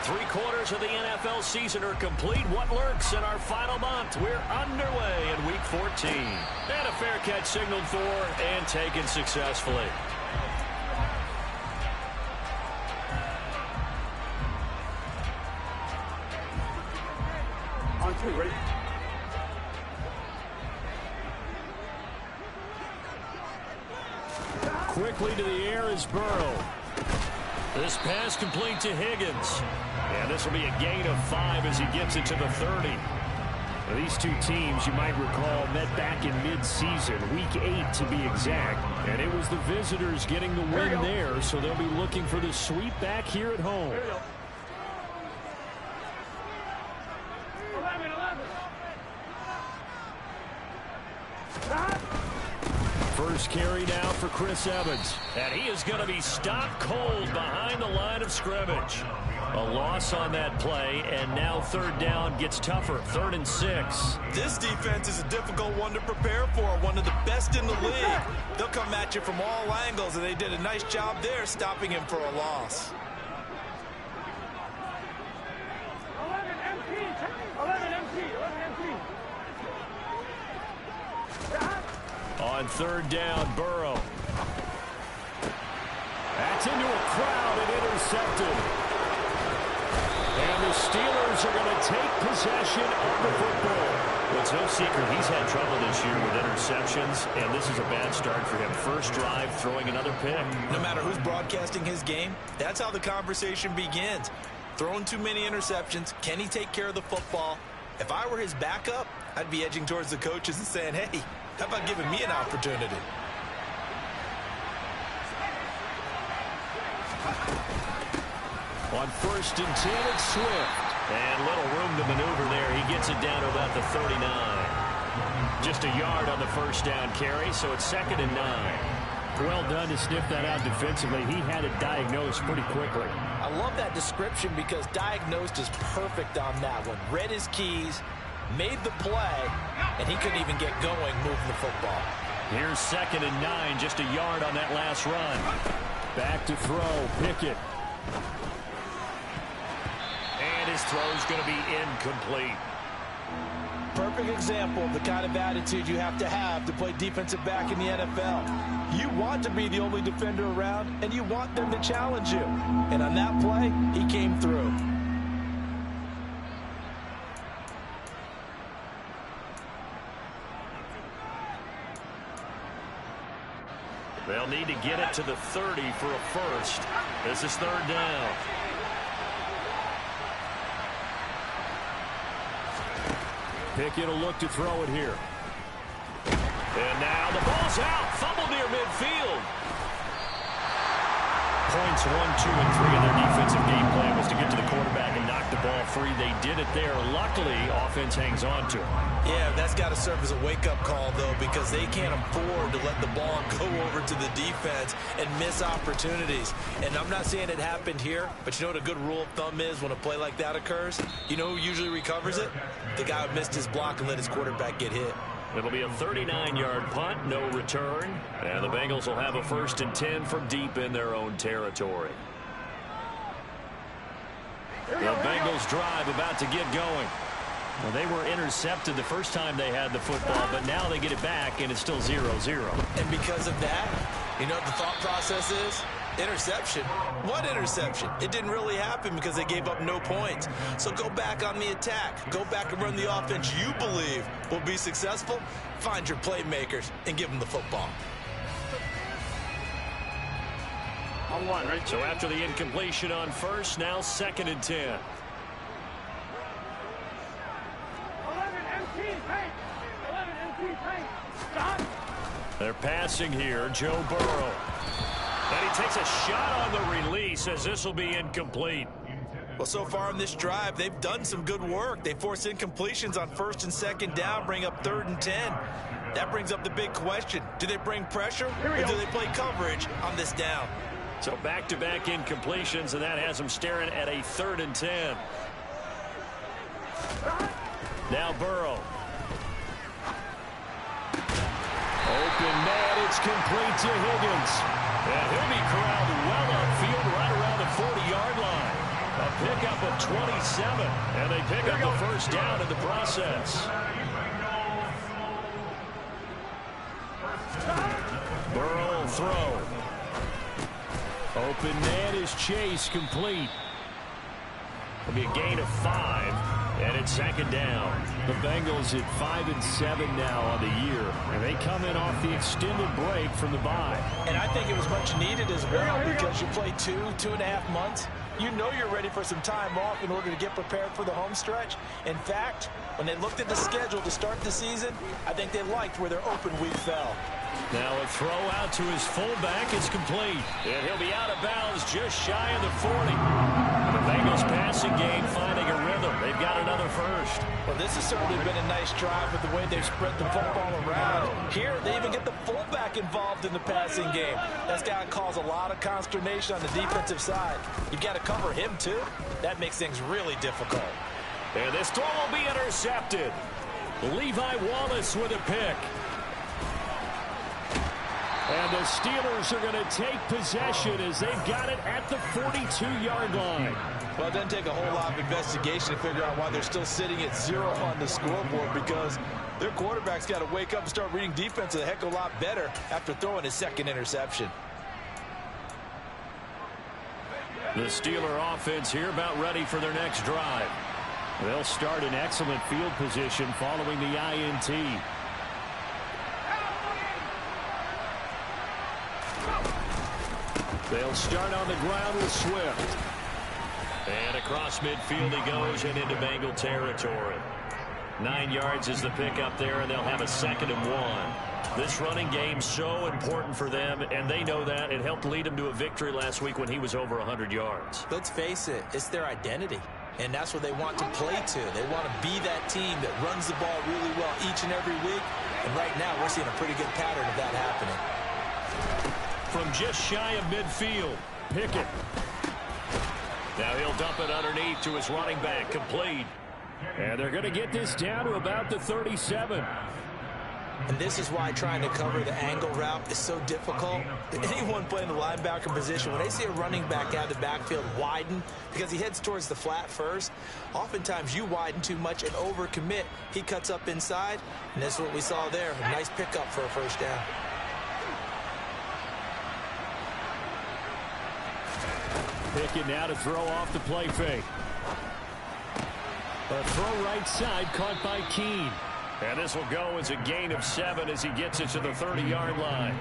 3/4 of the NFL season are complete. What lurks in our final month? We're underway in Week 14. And a fair catch signaled for and taken successfully. On two, ready? Quickly to the air is Burrow. This pass complete to Higgins. And this will be a gain of 5 as he gets it to the 30. Now, these two teams, you might recall, met back in mid-season, Week 8 to be exact. And it was the visitors getting the win there, so they'll be looking for the sweep back here at home. 11. First carry now for Chris Evans. And he is going to be stopped cold behind the line of scrimmage. A loss on that play, and now third down gets tougher. 3rd and 6. This defense is a difficult one to prepare for, one of the best in the league. They'll come at you from all angles, and they did a nice job there stopping him for a loss. 11 MT. On third down, Burrow. That's into a crowd and intercepted. And the Steelers are going to take possession of the football. Well, it's no secret he's had trouble this year with interceptions, and this is a bad start for him. First drive, throwing another pick. No matter who's broadcasting his game, that's how the conversation begins. Throwing too many interceptions, can he take care of the football? If I were his backup, I'd be edging towards the coaches and saying, hey, how about giving me an opportunity? On 1st and 10, it's Swift. And little room to maneuver there. He gets it down to about the 39. Just a yard on the first down carry, so it's 2nd and 9. Well done to sniff that out defensively. He had it diagnosed pretty quickly. I love that description because diagnosed is perfect on that one. Read his keys, made the play, and he couldn't even get going moving the football. Here's 2nd and 9, just a yard on that last run. Back to throw, Pickett. And his throw's going to be incomplete. Perfect example of the kind of attitude you have to play defensive back in the NFL. You want to be the only defender around, and you want them to challenge you. And on that play, he came through. They'll need to get it to the 30 for a first. This is 3rd down. Pickett will look to throw it here. And now the ball's out. Fumble near midfield. Points 1, 2, and 3 of their defensive game plan was to get to the quarterback and knock the ball free. They did it there. Luckily, offense hangs on to it. Yeah, that's got to serve as a wake-up call, though, because they can't afford to let the ball go over to the defense and miss opportunities. And I'm not saying it happened here, but you know what a good rule of thumb is when a play like that occurs? You know who usually recovers it? The guy who missed his block and let his quarterback get hit. It'll be a 39-yard punt, no return. And the Bengals will have a 1st and 10 from deep in their own territory. The Bengals drive about to get going. Well, they were intercepted the first time they had the football, but now they get it back, and it's still 0-0. And because of that, you know what the thought process is? Interception. What interception? It didn't really happen because they gave up no points. So go back on the attack. Go back and run the offense you believe will be successful. Find your playmakers and give them the football. On 1, right? So after the incompletion on first, now 2nd and 10. 11 MT, tank. 11 MT, tank. Stop. They're passing here. Joe Burrow. And he takes a shot on the release as this will be incomplete. Well, so far in this drive, they've done some good work. They force incompletions on 1st and 2nd down, bring up 3rd and 10. That brings up the big question. Do they bring pressure or do they play coverage on this down? So back-to-back incompletions, and that has them staring at a 3rd and 10. Now Burrow. Open man, it's complete to Higgins. And he'll be corralled well upfield right around the 40-yard line. A pickup of 27, and they pick up the first down in the process. Burrow will throw. Open man is Chase, complete. It'll be a gain of 5, and it's second down. The Bengals at 5-7 now on the year, and they come in off the extended break from the bye. And I think it was much needed as well because you play 2.5 months. You know you're ready for some time off in order to get prepared for the home stretch. In fact, when they looked at the schedule to start the season, I think they liked where their open week fell. Now a throw out to his fullback is complete. And he'll be out of bounds just shy of the 40. The Bengals passing game finding a rhythm. They've got another first. Well, this has certainly been a nice drive with the way they've spread the football around. Here, they even get the fullback involved in the passing game. That's got to cause a lot of consternation on the defensive side. You've got to cover him, too. That makes things really difficult. And this throw will be intercepted. Levi Wallace with a pick. And the Steelers are going to take possession as they've got it at the 42-yard line. Well, it doesn't take a whole lot of investigation to figure out why they're still sitting at 0 on the scoreboard, because their quarterback's got to wake up and start reading defense a heck of a lot better after throwing his second interception. The Steeler offense here about ready for their next drive. They'll start in excellent field position following the INT. They'll start on the ground with Swift. And across midfield he goes and into Bengal territory. 9 yards is the pickup there, and they'll have a 2nd and 1. This running game so important for them, and they know that. It helped lead them to a victory last week when he was over 100 yards. Let's face it, it's their identity. And that's what they want to play to. They want to be that team that runs the ball really well each and every week. And right now we're seeing a pretty good pattern of that happening. From just shy of midfield, Pickett. Now he'll dump it underneath to his running back, complete. And they're going to get this down to about the 37. And this is why trying to cover the angle route is so difficult. Anyone playing the linebacker position, when they see a running back out of the backfield widen because he heads towards the flat first, oftentimes you widen too much and overcommit. He cuts up inside, and that's what we saw there. A nice pickup for a first down. Pickett now to throw off the play fake. A throw right side caught by Keene. And this will go as a gain of 7 as he gets it to the 30-yard line.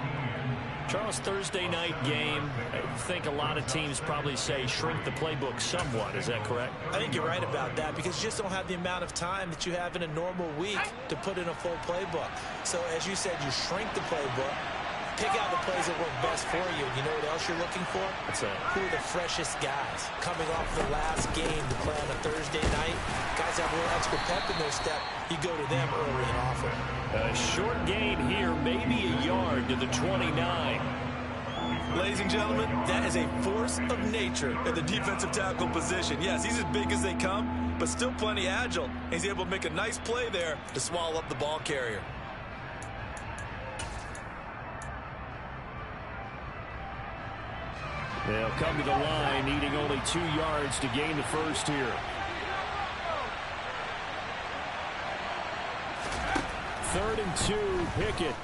Charles, Thursday night game, I think a lot of teams probably say shrink the playbook somewhat. Is that correct? I think you're right about that because you just don't have the amount of time that you have in a normal week to put in a full playbook. So as you said, you shrink the playbook. Pick out the plays that work best for you. You know what else you're looking for? What's that? Who are the freshest guys coming off the last game to play on a Thursday night? Guys have a little extra pep in their step. You go to them early and often. A short gain here, maybe a yard to the 29. Ladies and gentlemen, that is a force of nature in the defensive tackle position. Yes, he's as big as they come, but still plenty agile. He's able to make a nice play there to swallow up the ball carrier. They'll come to the line, needing only 2 yards to gain the first here. 3rd and 2, Pickett.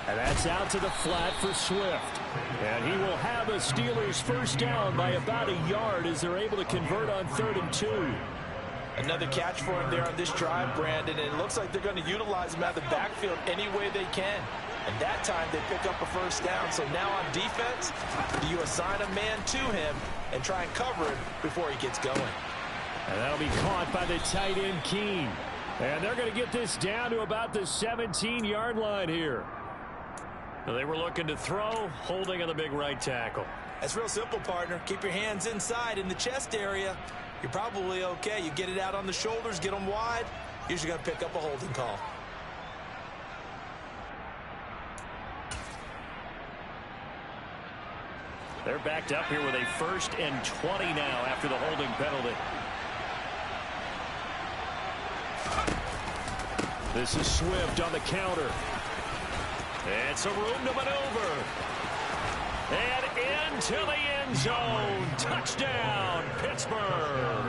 And that's out to the flat for Swift. And he will have a Steelers first down by about a yard as they're able to convert on 3rd and 2. Another catch for him there on this drive, Brandon, and it looks like they're going to utilize him out of the backfield any way they can. And that time they pick up a first down. So now on defense, do you assign a man to him and try and cover him before he gets going? And that'll be caught by the tight end, Keene. And they're going to get this down to about the 17-yard line here. Now they were looking to throw, holding on the big right tackle. That's real simple, partner. Keep your hands inside in the chest area. You're probably okay. You get it out on the shoulders, get them wide. Usually going to pick up a holding call. They're backed up here with a 1st and 20 now after the holding penalty. This is Swift on the counter. And some room to maneuver. And into the end zone. Touchdown, Pittsburgh.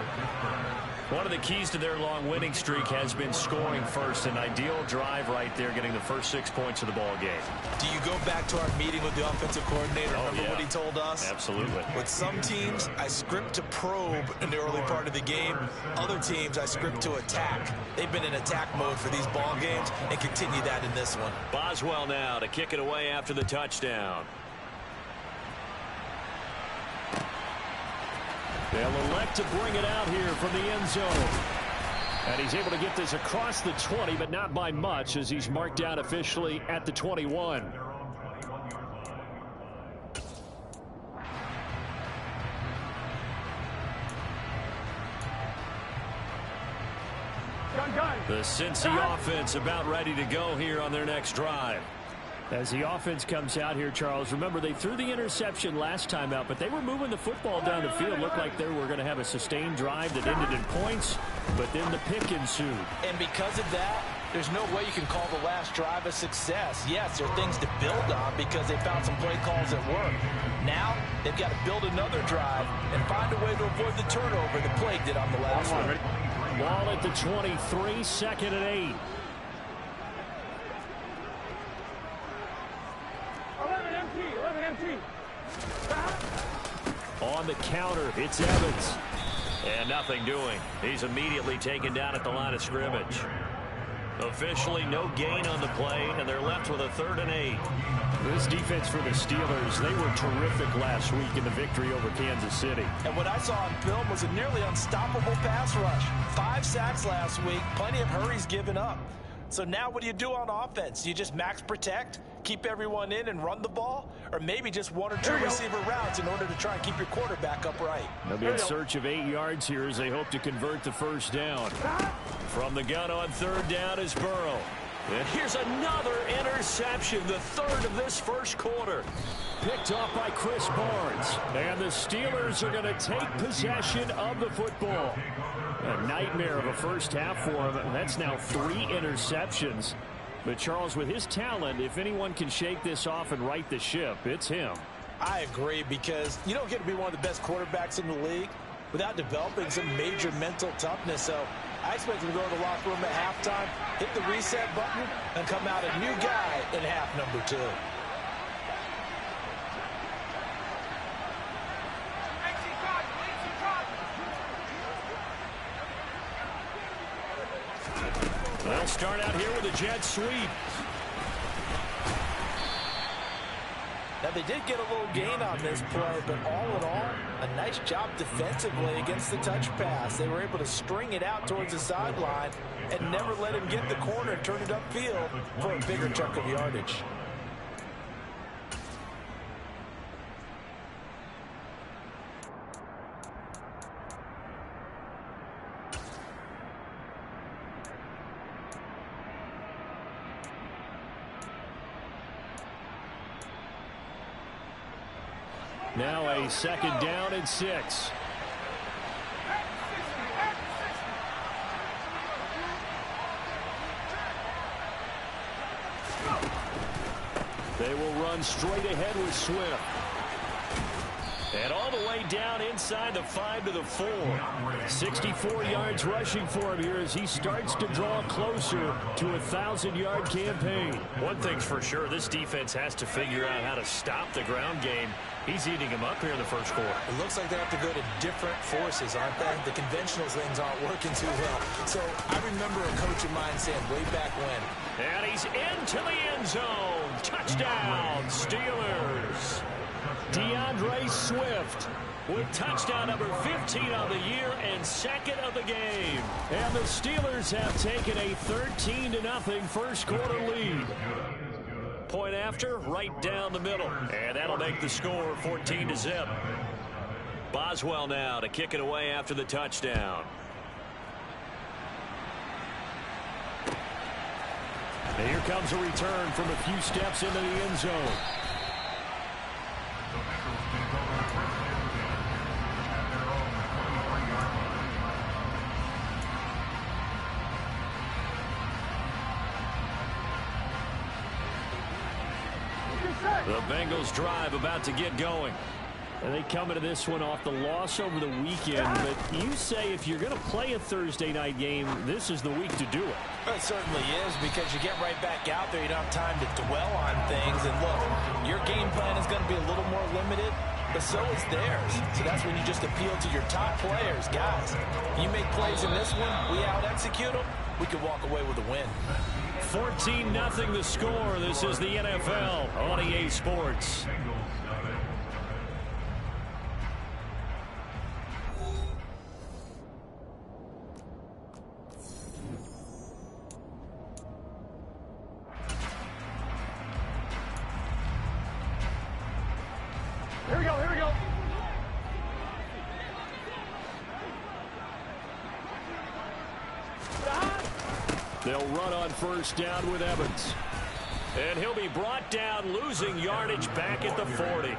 One of the keys to their long winning streak has been scoring first. An ideal drive right there, getting the first 6 points of the ball game. Do you go back to our meeting with the offensive coordinator? Remember what he told us? Absolutely. With some teams, I script to probe in the early part of the game. Other teams, I script to attack. They've been in attack mode for these ball games and continue that in this one. Boswell now to kick it away after the touchdown. They'll elect to bring it out here from the end zone. And he's able to get this across the 20, but not by much, as he's marked down officially at the 21. The Cincy offense about ready to go here on their next drive. As the offense comes out here, Charles, remember they threw the interception last time out, but they were moving the football down the field. Looked like they were going to have a sustained drive that ended in points, but then the pick ensued. And because of that, there's no way you can call the last drive a success. Yes, there are things to build on because they found some play calls that work. Now, they've got to build another drive and find a way to avoid the turnover that plagued it on the last one. Ball at the 23, 2nd and 8. 11 empty. On the counter, it's Evans. And nothing doing. He's immediately taken down at the line of scrimmage. Officially no gain on the play, and they're left with a 3rd and 8. This defense for the Steelers, they were terrific last week in the victory over Kansas City. And what I saw on film was a nearly unstoppable pass rush. 5 sacks last week, plenty of hurries given up. So now what do you do on offense? You just max protect, keep everyone in and run the ball? Or maybe just 1 or 2 receiver routes in order to try and keep your quarterback upright? They'll be in search of 8 yards here as they hope to convert the first down. From the gun on 3rd down is Burrow. And here's another interception, the 3rd of this first quarter. Picked off by Chris Barnes. And the Steelers are going to take possession of the football. A nightmare of a first half for him. That's now 3 interceptions. But Charles, with his talent, if anyone can shake this off and right the ship, it's him. I agree, because you don't get to be one of the best quarterbacks in the league without developing some major mental toughness. So I expect him to go to the locker room at halftime, hit the reset button, and come out a new guy in half number 2. They'll start out here with a jet sweep. Now, they did get a little gain on this play, but all in all, a nice job defensively against the touch pass. They were able to string it out towards the sideline and never let him get the corner and turn it upfield for a bigger chunk of yardage. Now a 2nd down and 6. They will run straight ahead with Swift. And all the way down inside the 5 to the 4. 64 yards rushing for him here as he starts to draw closer to a 1,000-yard campaign. One thing's for sure, this defense has to figure out how to stop the ground game. He's eating him up here in the first quarter. It looks like they have to go to different forces, aren't they? The conventional things aren't working too well. So I remember a coach of mine saying way back when. And he's into the end zone. Touchdown, Steelers. DeAndre Swift with touchdown number 15 on the year and 2nd of the game. And the Steelers have taken a 13-0 first quarter lead. Point after, right down the middle. And that'll make the score 14-0. Boswell now to kick it away after the touchdown. And here comes a return from a few steps into the end zone. Set. The Bengals drive about to get going. And they come into this one off the loss over the weekend. But you say if you're going to play a Thursday night game, this is the week to do it. Well, it certainly is, because you get right back out there. You don't have time to dwell on things. And look, your game plan is going to be a little more limited, but so is theirs. So that's when you just appeal to your top players. Guys, you make plays in this one, we out-execute them, we can walk away with a win. 14-0 the score. This is the NFL on EA Sports. Here we go, here we go. They'll run on first down with Evans. And he'll be brought down, losing yardage back at the 40.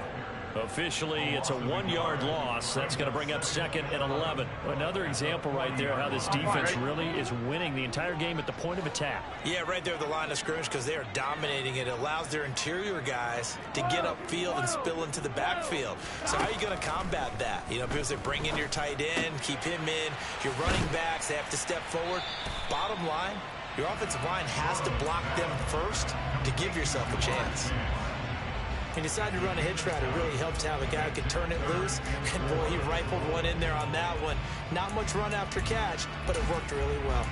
Officially, it's a 1-yard loss. That's going to bring up 2nd and 11. Another example right there how this defense really is winning the entire game at the point of attack. Yeah, right there at the line of scrimmage, because they are dominating it. It allows their interior guys to get upfield and spill into the backfield. So how are you going to combat that? You know, because they bring in your tight end, keep him in. Your running backs, they have to step forward. Bottom line, your offensive line has to block them first to give yourself a chance. He decided to run a hitch route. It really helped to have a guy who could turn it loose. And, boy, he rifled one in there on that one. Not much run after catch, but it worked really well.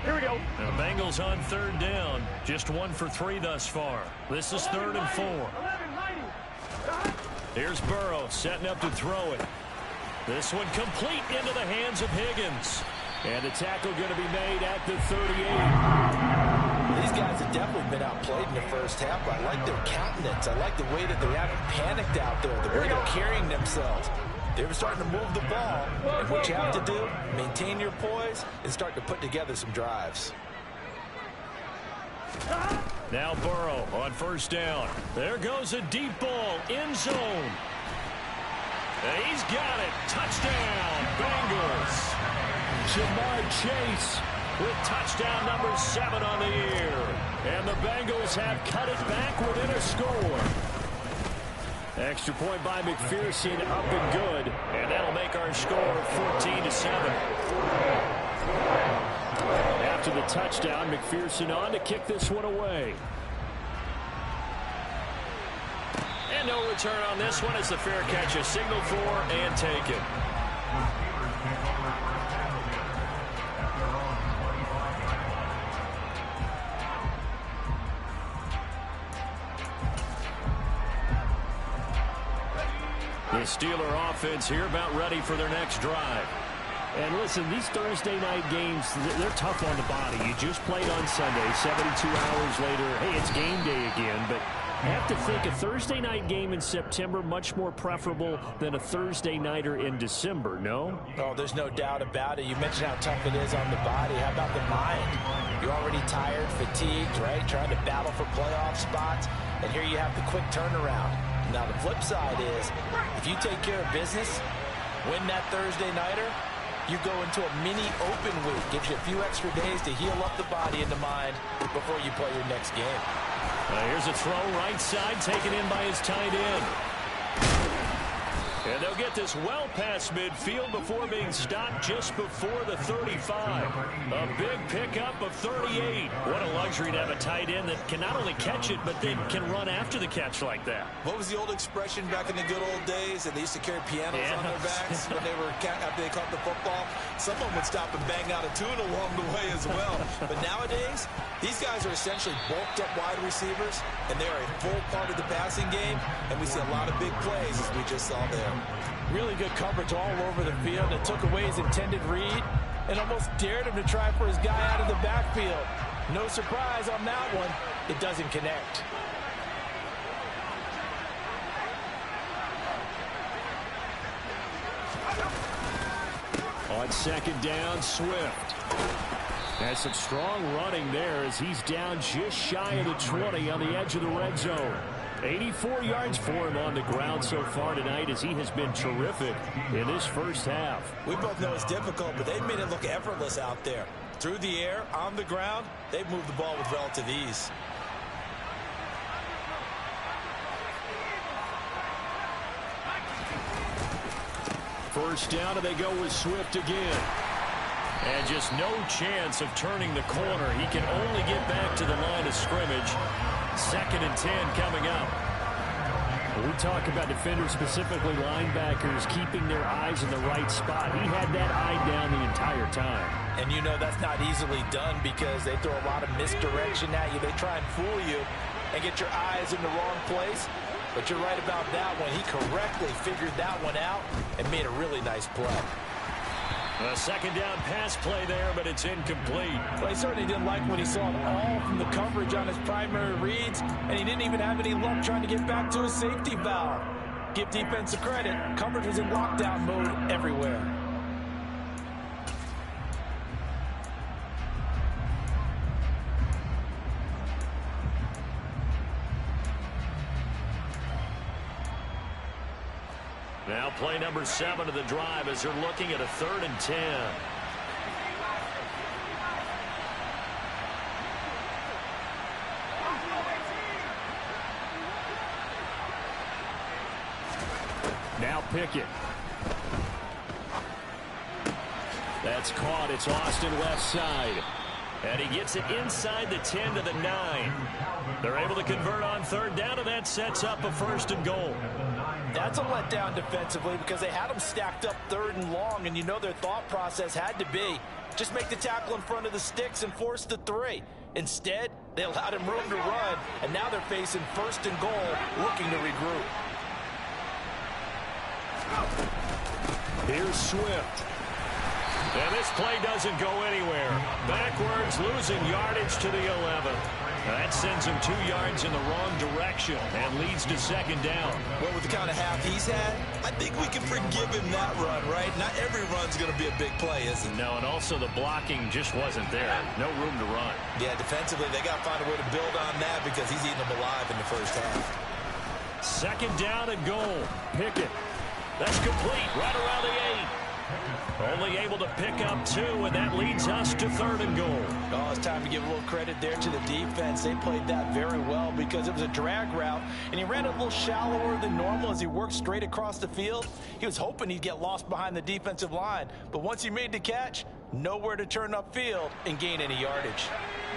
Here we go. The Bengals on 3rd down. Just 1 for 3 thus far. This is 3rd and 4. 11-90. Here's Burrow setting up to throw it. This one complete into the hands of Higgins. And the tackle going to be made at the 38. These guys have definitely been outplayed in the first half, but I like their countenance. I like the way that they haven't panicked out there, the way they're carrying themselves. They were starting to move the ball, and what you have to do, maintain your poise and start to put together some drives. Now Burrow on first down. There goes a deep ball, end zone. And he's got it. Touchdown, Bengals. Jamar Chase with touchdown number 7 on the year. And the Bengals have cut it back within a score. Extra point by McPherson, up and good. And that'll make our score 14-7. After the touchdown, McPherson on to kick this one away. And no return on this one. It's a fair catch, a signal for and taken. The Steeler offense here about ready for their next drive. And listen, these Thursday night games, they're tough on the body. You just played on Sunday, 72 hours later. Hey, it's game day again, but I have to think a Thursday night game in September much more preferable than a Thursday nighter in December, no? Oh, there's no doubt about it. You mentioned how tough it is on the body. How about the mind? You're already tired, fatigued, right? Trying to battle for playoff spots. And here you have the quick turnaround. Now, the flip side is, if you take care of business, win that Thursday nighter, you go into a mini open week. Gives you a few extra days to heal up the body and the mind before you play your next game. Here's a throw right side, taken in by his tight end. And they'll get this well past midfield before being stopped just before the 35. A big pickup of 38. What a luxury to have a tight end that can not only catch it, but then can run after the catch like that. What was the old expression back in the good old days? And they used to carry pianos on their backs when they were after they caught the football. Someone would stop and bang out a tune along the way as well. But nowadays, these guys are essentially bulked up wide receivers, and they are a full part of the passing game. And we see a lot of big plays, as we just saw there. Really good coverage all over the field. It took away his intended read and almost dared him to try for his guy out of the backfield. No surprise on that one. It doesn't connect. On second down, Swift. Has some strong running there as he's down just shy of the 20 on the edge of the red zone. 84 yards for him on the ground so far tonight as he has been terrific in this first half. We both know it's difficult, but they've made it look effortless out there. Through the air, on the ground, they've moved the ball with relative ease. First down, and they go with Swift again. And just no chance of turning the corner. He can only get back to the line of scrimmage. 2nd and 10 coming up. When we talk about defenders, specifically linebackers, keeping their eyes in the right spot. He had that eye down the entire time. And you know that's not easily done because they throw a lot of misdirection at you. They try and fool you and get your eyes in the wrong place. But you're right about that one. He correctly figured that one out and made a really nice play. A 2nd down pass play there, but it's incomplete. Well, he certainly didn't like what he saw all from the coverage on his primary reads, and he didn't even have any luck trying to get back to his safety valve. Give defense a credit. Coverage was in lockdown mode everywhere. Now play number 7 of the drive as they're looking at a 3rd and 10. Now Pickett. That's caught. It's Austin left side. And he gets it inside the 10 to the 9. They're able to convert on 3rd down, and that sets up a 1st and goal. That's a letdown defensively because they had them stacked up 3rd and long, and you know their thought process had to be just make the tackle in front of the sticks and force the 3. Instead, they allowed him room to run, and now they're facing 1st and goal, looking to regroup. Here's Swift. And this play doesn't go anywhere. Backwards, losing yardage to the 11. That sends him 2 yards in the wrong direction and leads to 2nd down. Well, with the kind of half he's had, I think we can forgive him that run, right? Not every run's going to be a big play, is it? No, and also the blocking just wasn't there. No room to run. Yeah, defensively, they got to find a way to build on that because he's eating them alive in the first half. 2nd down and goal. Pickett. That's complete right around the 8. Only able to pick up 2, and that leads us to 3rd and goal. Oh, it's time to give a little credit there to the defense. They played that very well because it was a drag route, and he ran a little shallower than normal as he worked straight across the field. He was hoping he'd get lost behind the defensive line, but once he made the catch, nowhere to turn upfield and gain any yardage.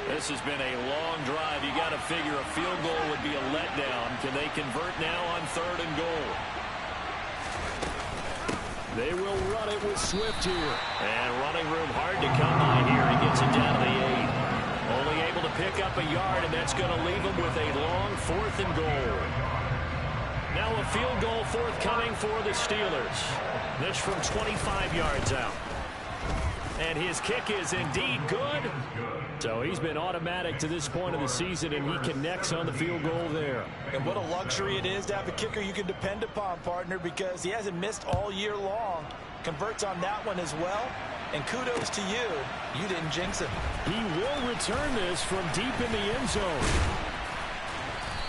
This has been a long drive. You got to figure a field goal would be a letdown. Can they convert now on 3rd and goal? They will run it with Swift here. And running room hard to come by here. He gets it down to the 8. Only able to pick up a yard, and that's going to leave him with a long 4th and goal. Now a field goal forthcoming for the Steelers. This from 25 yards out. And his kick is indeed good. So he's been automatic to this point of the season, and he connects on the field goal there. And what a luxury it is to have a kicker you can depend upon, partner, because he hasn't missed all year long. Converts on that one as well. And kudos to you. You didn't jinx him. He will return this from deep in the end zone.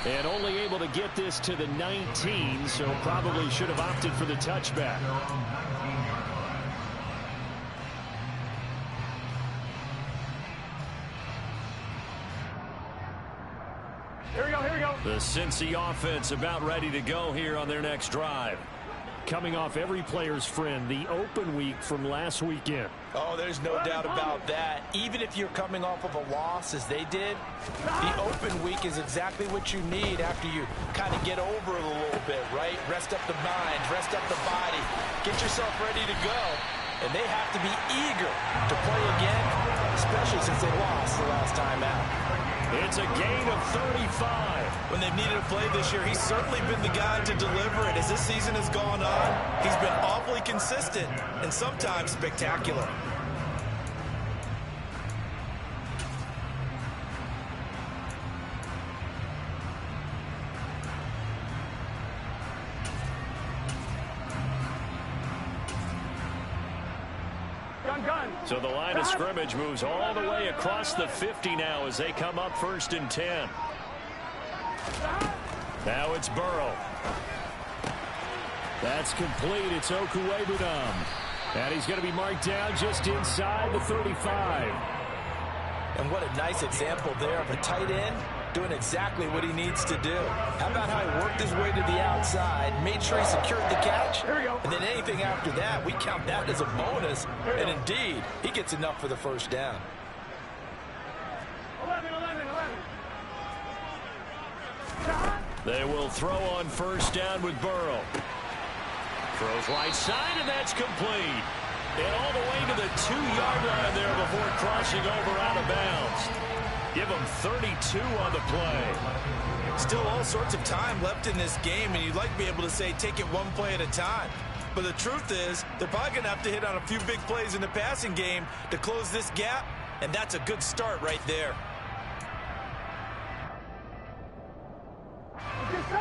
And only able to get this to the 19, so probably should have opted for the touchback. Here we go, here we go. The Cincy offense about ready to go here on their next drive. Coming off every player's friend, the open week from last weekend. Oh, there's no doubt about that. Even if you're coming off of a loss, as they did, the open week is exactly what you need after you kind of get over it a little bit, right? Rest up the mind, rest up the body, get yourself ready to go. And they have to be eager to play again, especially since they lost the last time out. It's a gain of 35. When they've needed a play this year, he's certainly been the guy to deliver it. As this season has gone on, he's been awfully consistent and sometimes spectacular. So the line of scrimmage moves all the way across the 50 now as they come up 1st and 10. Now it's Burrow. That's complete. It's Okuwebunam. And he's going to be marked down just inside the 35. And what a nice example there of a tight end doing exactly what he needs to do. How about how he worked his way to the outside, made sure he secured the catch, and then anything after that, we count that as a bonus. And indeed, he gets enough for the first down. 11. They will throw on first down with Burrow. Throws right side, and that's complete. And all the way to the 2-yard line there before crossing over out of bounds. Give them 32 on the play. Still all sorts of time left in this game, and you'd like to be able to say take it one play at a time. But the truth is, they're probably going to have to hit on a few big plays in the passing game to close this gap, and that's a good start right there.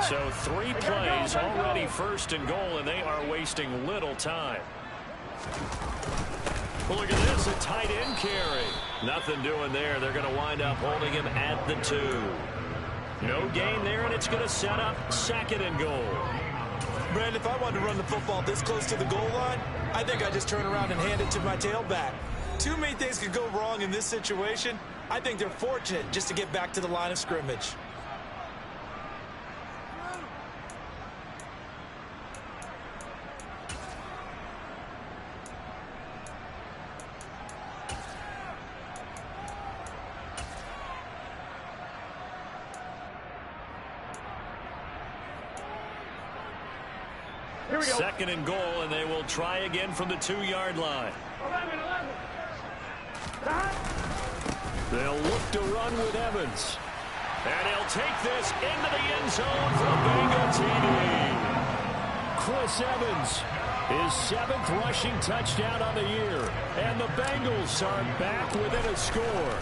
So 3 plays already first and goal, and they are wasting little time. Well, look at this, a tight end carry. Nothing doing there. They're going to wind up holding him at the 2. No gain there, and it's going to set up 2nd and goal. Brandon, if I wanted to run the football this close to the goal line, I think I'd just turn around and hand it to my tailback. Too many things could go wrong in this situation. I think they're fortunate just to get back to the line of scrimmage. Here we go. 2nd and goal, and they will try again from the 2-yard line. 11. They'll look to run with Evans. And he'll take this into the end zone for a Bengal TD. Chris Evans, his 7th rushing touchdown on the year. And the Bengals are back within a score.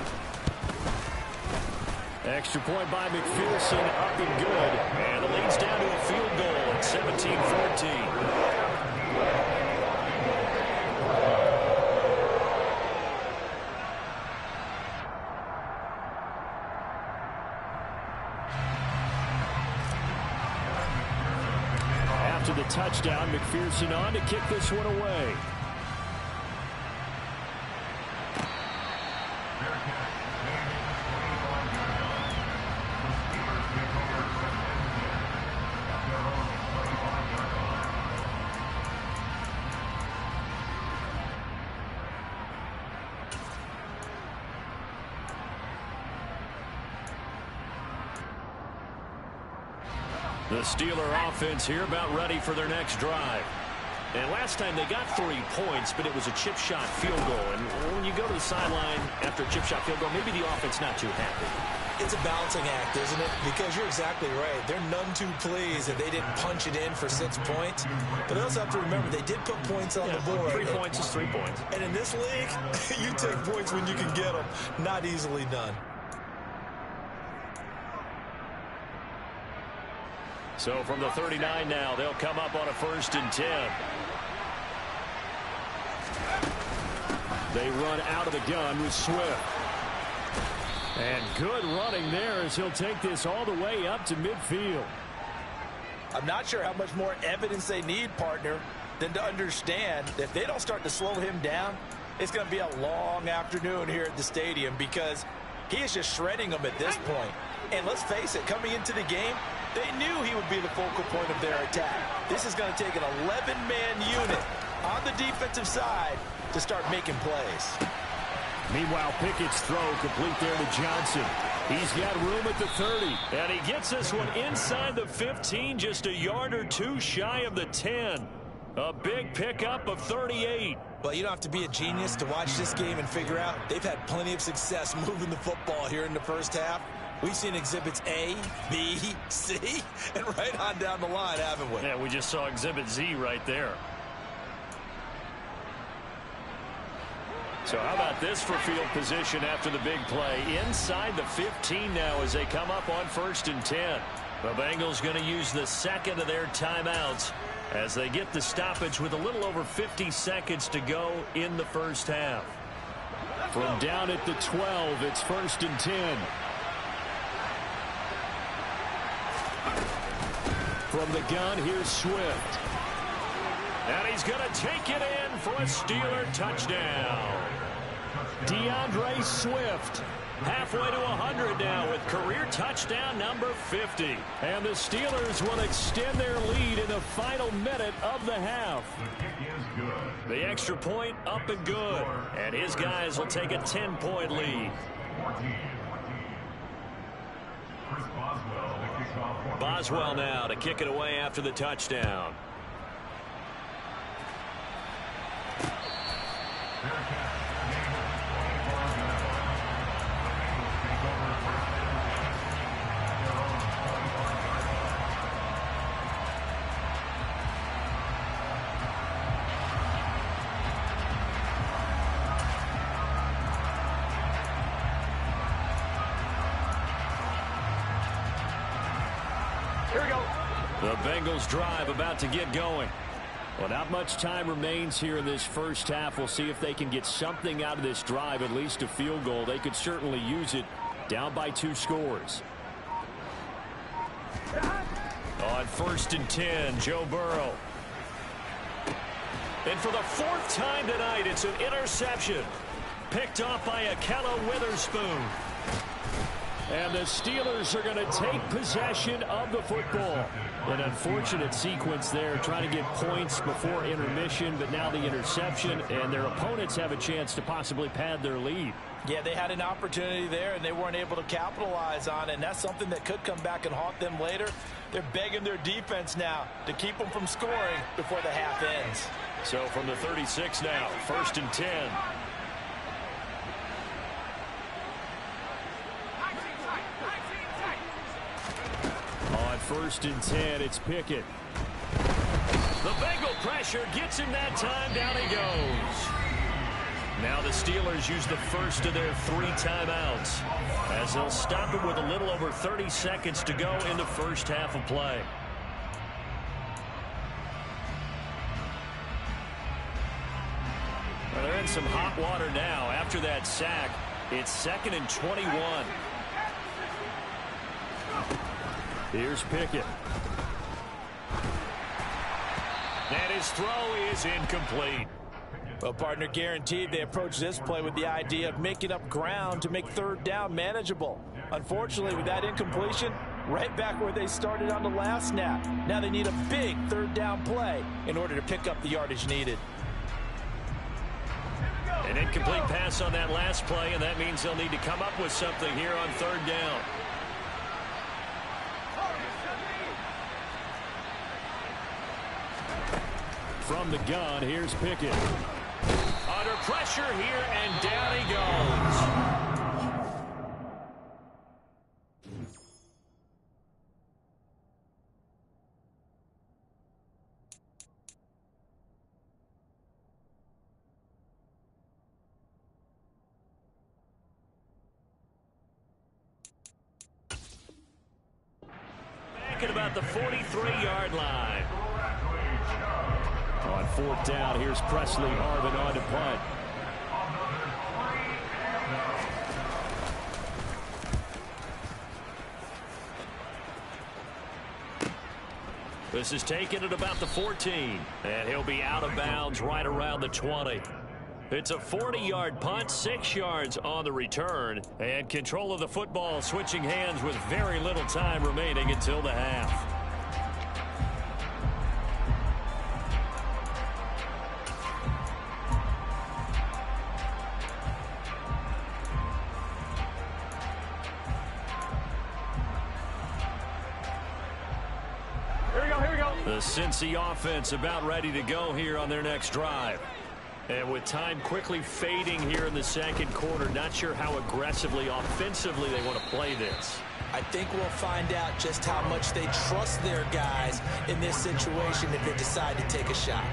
Extra point by McPherson, up and good. And it leads down to a field goal at 17-14. After the touchdown, McPherson on to kick this one away. The Steeler offense here about ready for their next drive. And last time they got 3 points, but it was a chip shot field goal. And when you go to the sideline after a chip shot field goal, maybe the offense not too happy. It's a balancing act, isn't it? Because you're exactly right. They're none too pleased that they didn't punch it in for 6 points. But they also have to remember they did put points on the board. 3 points is 3 points. And in this league, you take points when you can get them. Not easily done. So from the 39 now, they'll come up on a 1st and 10. They run out of the gun with Swift. And good running there as he'll take this all the way up to midfield. I'm not sure how much more evidence they need, partner, than to understand that if they don't start to slow him down, it's going to be a long afternoon here at the stadium because he is just shredding them at this point. And let's face it, coming into the game, they knew he would be the focal point of their attack. This is going to take an 11-man unit on the defensive side to start making plays. Meanwhile, Pickett's throw complete there to Johnson. He's got room at the 30. And he gets this one inside the 15, just a yard or 2 shy of the 10. A big pickup of 38. Well, you don't have to be a genius to watch this game and figure out they've had plenty of success moving the football here in the first half. We've seen exhibits A, B, C, and right on down the line, haven't we? Yeah, we just saw exhibit Z right there. So how about this for field position after the big play? Inside the 15 now as they come up on 1st and 10. The Bengals going to use the 2nd of their timeouts as they get the stoppage with a little over 50 seconds to go in the first half. From down at the 12, it's 1st and 10. From the gun, here's Swift. And he's going to take it in for a Steeler touchdown. DeAndre Swift, halfway to 100 now with career touchdown number 50. And the Steelers will extend their lead in the final minute of the half. The extra point up and good. And his guys will take a 10-point lead. Boswell now to kick it away after the touchdown. The Bengals drive about to get going. Well, not much time remains here in this first half. We'll see if they can get something out of this drive, at least a field goal. They could certainly use it down by 2 scores. On 1st and 10, Joe Burrow. And for the 4th time tonight, it's an interception. Picked off by Ahkello Witherspoon. And the Steelers are going to take possession of the football. An unfortunate sequence there, trying to get points before intermission, but now the interception, and their opponents have a chance to possibly pad their lead. Yeah, they had an opportunity there, and they weren't able to capitalize on it, and that's something that could come back and haunt them later. They're begging their defense now to keep them from scoring before the half ends. So from the 36 now, 1st and 10. On 1st and 10, it's Pickett. The Bengal pressure gets him that time. Down he goes. Now the Steelers use the first of their 3 timeouts as they'll stop it with a little over 30 seconds to go in the first half of play. Well, they're in some hot water now after that sack. It's 2nd and 21. Here's Pickett. And his throw is incomplete. Well, partner, guaranteed they approach this play with the idea of making up ground to make 3rd down manageable. Unfortunately, with that incompletion, right back where they started on the last snap. Now they need a big 3rd down play in order to pick up the yardage needed. An incomplete pass on that last play, and that means they'll need to come up with something here on 3rd down. From the gun, here's Pickett. Under pressure here, and down he goes. Back at about the 43-yard line. On 4th down, here's Presley Harvin on to punt. This is taken at about the 14, and he'll be out of bounds right around the 20. It's a 40-yard punt, 6 yards on the return, and control of the football switching hands with very little time remaining until the half. The Cincy offense about ready to go here on their next drive. And with time quickly fading here in the 2nd quarter, not sure how aggressively, offensively they want to play this. I think we'll find out just how much they trust their guys in this situation if they decide to take a shot.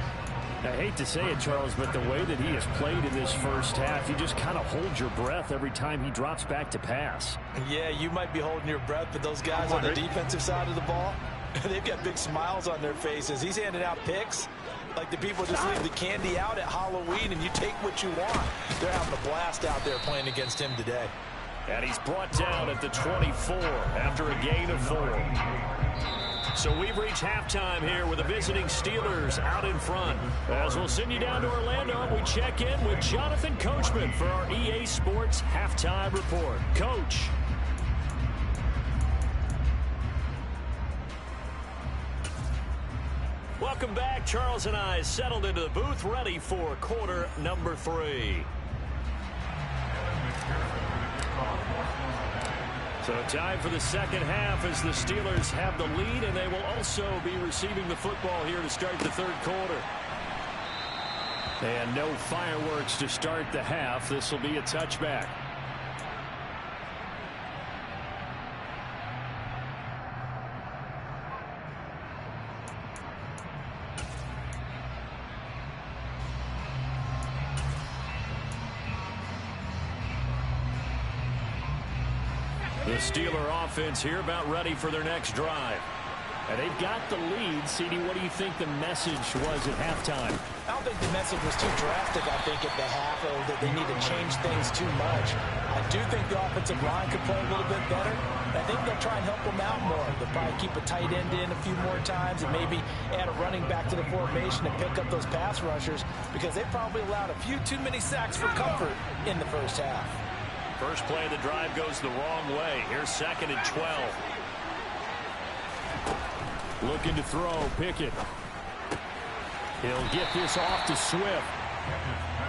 I hate to say it, Charles, but the way that he has played in this first half, you just kind of hold your breath every time he drops back to pass. Yeah, you might be holding your breath, but those guys on the defensive side of the ball, they've got big smiles on their faces. He's handing out picks like the people just leave the candy out at Halloween and you take what you want. They're having a blast out there playing against him today. And he's brought down at the 24 after a gain of 4. So we've reached halftime here with the visiting Steelers out in front. As we'll send you down to Orlando, we check in with Jonathan Coachman for our EA Sports Halftime Report. Coach. Welcome back. Charles and I settled into the booth, ready for quarter number 3. So time for the second half as the Steelers have the lead, and they will also be receiving the football here to start the third quarter. And no fireworks to start the half. This will be a touchback. The Steeler offense here about ready for their next drive. And they've got the lead. CD, what do you think the message was at halftime? I don't think the message was too drastic, I think, at the half, or that they need to change things too much. I do think the offensive line could play a little bit better. I think they'll try and help them out more. They'll probably keep a tight end in a few more times and maybe add a running back to the formation and pick up those pass rushers, because they probably allowed a few too many sacks for comfort in the first half. First play of the drive goes the wrong way. Here's 2nd and 12. Looking to throw, Pickett. He'll get this off to Swift.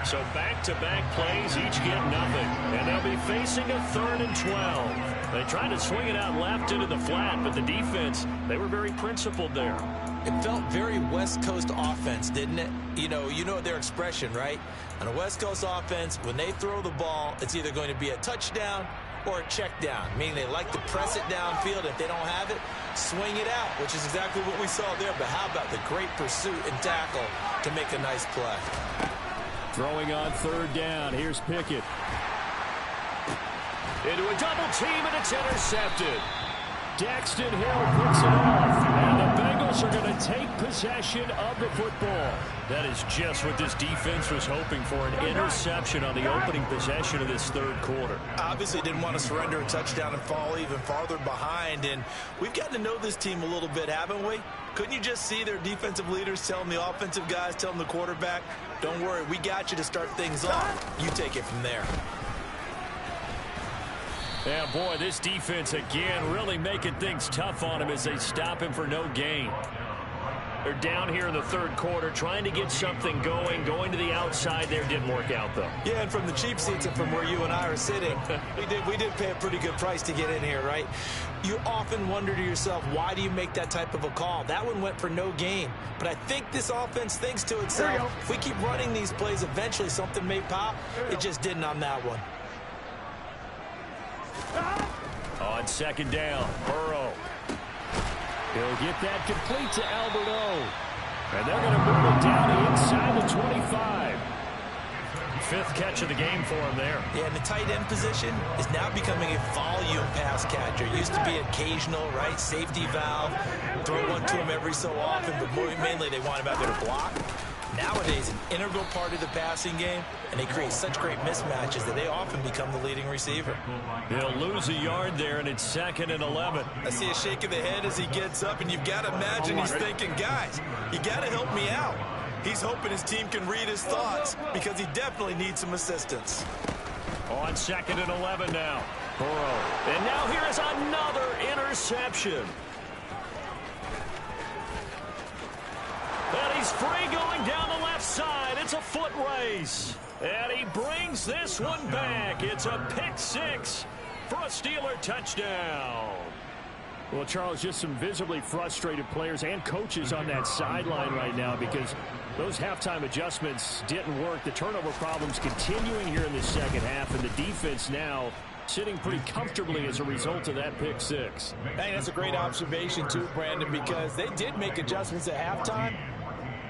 So back-to-back plays, each get nothing. And they'll be facing a 3rd and 12. They tried to swing it out left into the flat, but the defense, they were very principled there. It felt very West Coast offense, didn't it? You know their expression, right? On a West Coast offense, when they throw the ball, it's either going to be a touchdown or a check down, meaning they like to press it downfield. If they don't have it, swing it out, which is exactly what we saw there. But how about the great pursuit and tackle to make a nice play? Throwing on 3rd down. Here's Pickett. Into a double team, and it's intercepted. Daxton Hill picks it off, and the Bengals are going to take possession of the football. That is just what this defense was hoping for, an interception on the opening possession of this third quarter. Obviously didn't want to surrender a touchdown and fall even farther behind, and we've gotten to know this team a little bit, haven't we? Couldn't you just see their defensive leaders telling the offensive guys, telling the quarterback, don't worry, we got you to start things off. You take it from there. Yeah, boy, this defense again really making things tough on him as they stop him for no gain. They're down here in the third quarter trying to get something going to the outside there. Didn't work out, though. Yeah, and from the cheap seats and from where you and I are sitting, we did pay a pretty good price to get in here, right? You often wonder to yourself, why do you make that type of a call? That one went for no gain. But I think this offense thinks to itself, if we keep running these plays, eventually something may pop. It just didn't on that one. On 2nd down, Burrow. He'll get that complete to Alberto. And they're going to move it down inside the 25. 5th catch of the game for him there. Yeah, and the tight end position is now becoming a volume pass catcher. It used to be occasional, right? Safety valve. Throw one to him every so often, but mainly they want him out there to block. Nowadays, an integral part of the passing game, and they create such great mismatches that they often become the leading receiver. He'll lose a yard there, and it's 2nd and 11. I see a shake of the head as he gets up, and you've got to imagine he's thinking, guys, you got to help me out. He's hoping his team can read his thoughts because he definitely needs some assistance. On 2nd and 11 now, Burrow. And now here is another interception. And he's free going down the left side. It's a foot race. And he brings this one back. It's a pick 6 for a Steeler touchdown. Well, Charles, just some visibly frustrated players and coaches on that sideline right now because those halftime adjustments didn't work. The turnover problems continuing here in the second half, and the defense now sitting pretty comfortably as a result of that pick 6. Hey, that's a great observation, too, Brandon, because they did make adjustments at halftime.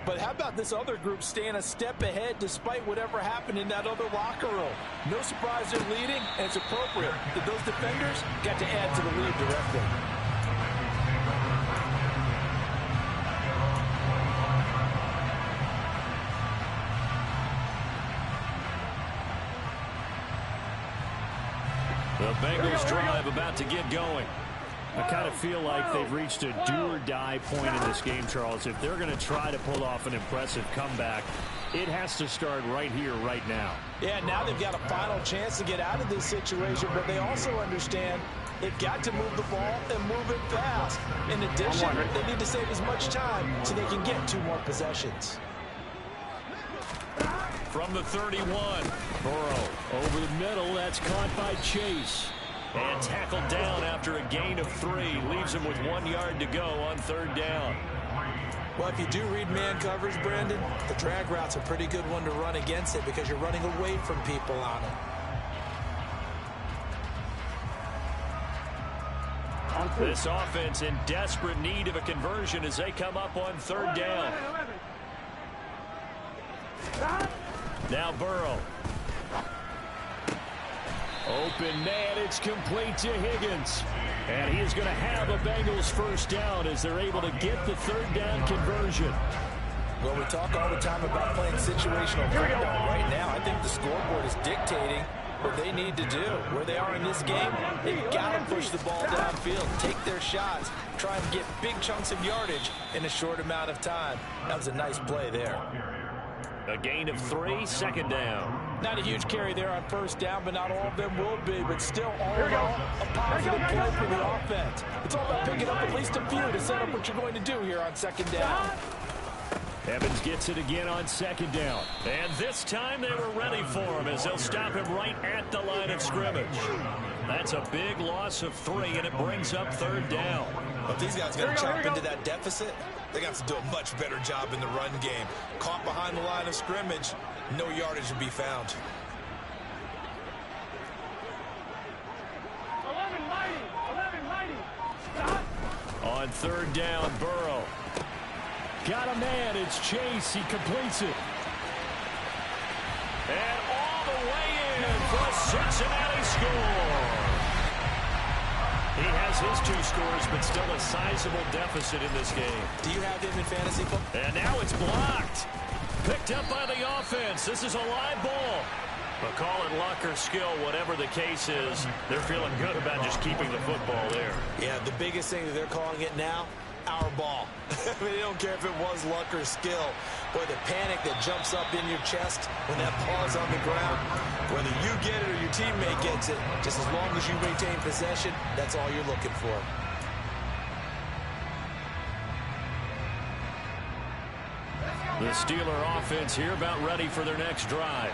But how about this other group staying a step ahead despite whatever happened in that other locker room? No surprise they're leading, and it's appropriate that those defenders got to add to the lead directly. The Bengals drive about to get going. I kind of feel like they've reached a do-or-die point in this game, Charles. If they're going to try to pull off an impressive comeback, it has to start right here, right now. Yeah, now they've got a final chance to get out of this situation, but they also understand they've got to move the ball and move it fast. In addition, they need to save as much time so they can get 2 more possessions. From the 31, Burrow over the middle. That's caught by Chase. And tackled down after a gain of 3. Leaves him with 1 yard to go on 3rd down. Well, if you do read man coverage, Brandon, the drag route's a pretty good one to run against it because you're running away from people on it. This offense in desperate need of a conversion as they come up on 3rd down. Now Burrow. Open man, it's complete to Higgins. And he is going to have a Bengals 1st down as they're able to get the 3rd down conversion. Well, we talk all the time about playing situational football. Right now, I think the scoreboard is dictating what they need to do. Where they are in this game, they've got to push the ball downfield, take their shots, try and get big chunks of yardage in a short amount of time. That was a nice play there. A gain of 3, 2nd down. Not a huge carry there on 1st down, but not all of them will be. But still, all in all, a positive play for the offense. It's all about picking up at least a few to set up what you're going to do here on 2nd down. Evans gets it again on 2nd down. And this time they were ready for him as they'll stop him right at the line of scrimmage. That's a big loss of 3, and it brings up 3rd down. But these guys got to chop into that deficit. They got to do a much better job in the run game. Caught behind the line of scrimmage, no yardage to be found. 11-90. On 3rd down, Burrow. Got a man, it's Chase, he completes it. And all the way in for a Cincinnati score. He has his 2 scores, but still a sizable deficit in this game. Do you have him in fantasy football? And now it's blocked. Picked up by the offense. This is a live ball. But call it luck or skill, whatever the case is, they're feeling good about just keeping the football there. Yeah, the biggest thing that they're calling it now, our ball. I mean, they don't care if it was luck or skill. Boy, the panic that jumps up in your chest when that ball's on the ground, whether you get it or your teammate gets it, just as long as you maintain possession, that's all you're looking for. The Steeler offense here about ready for their next drive.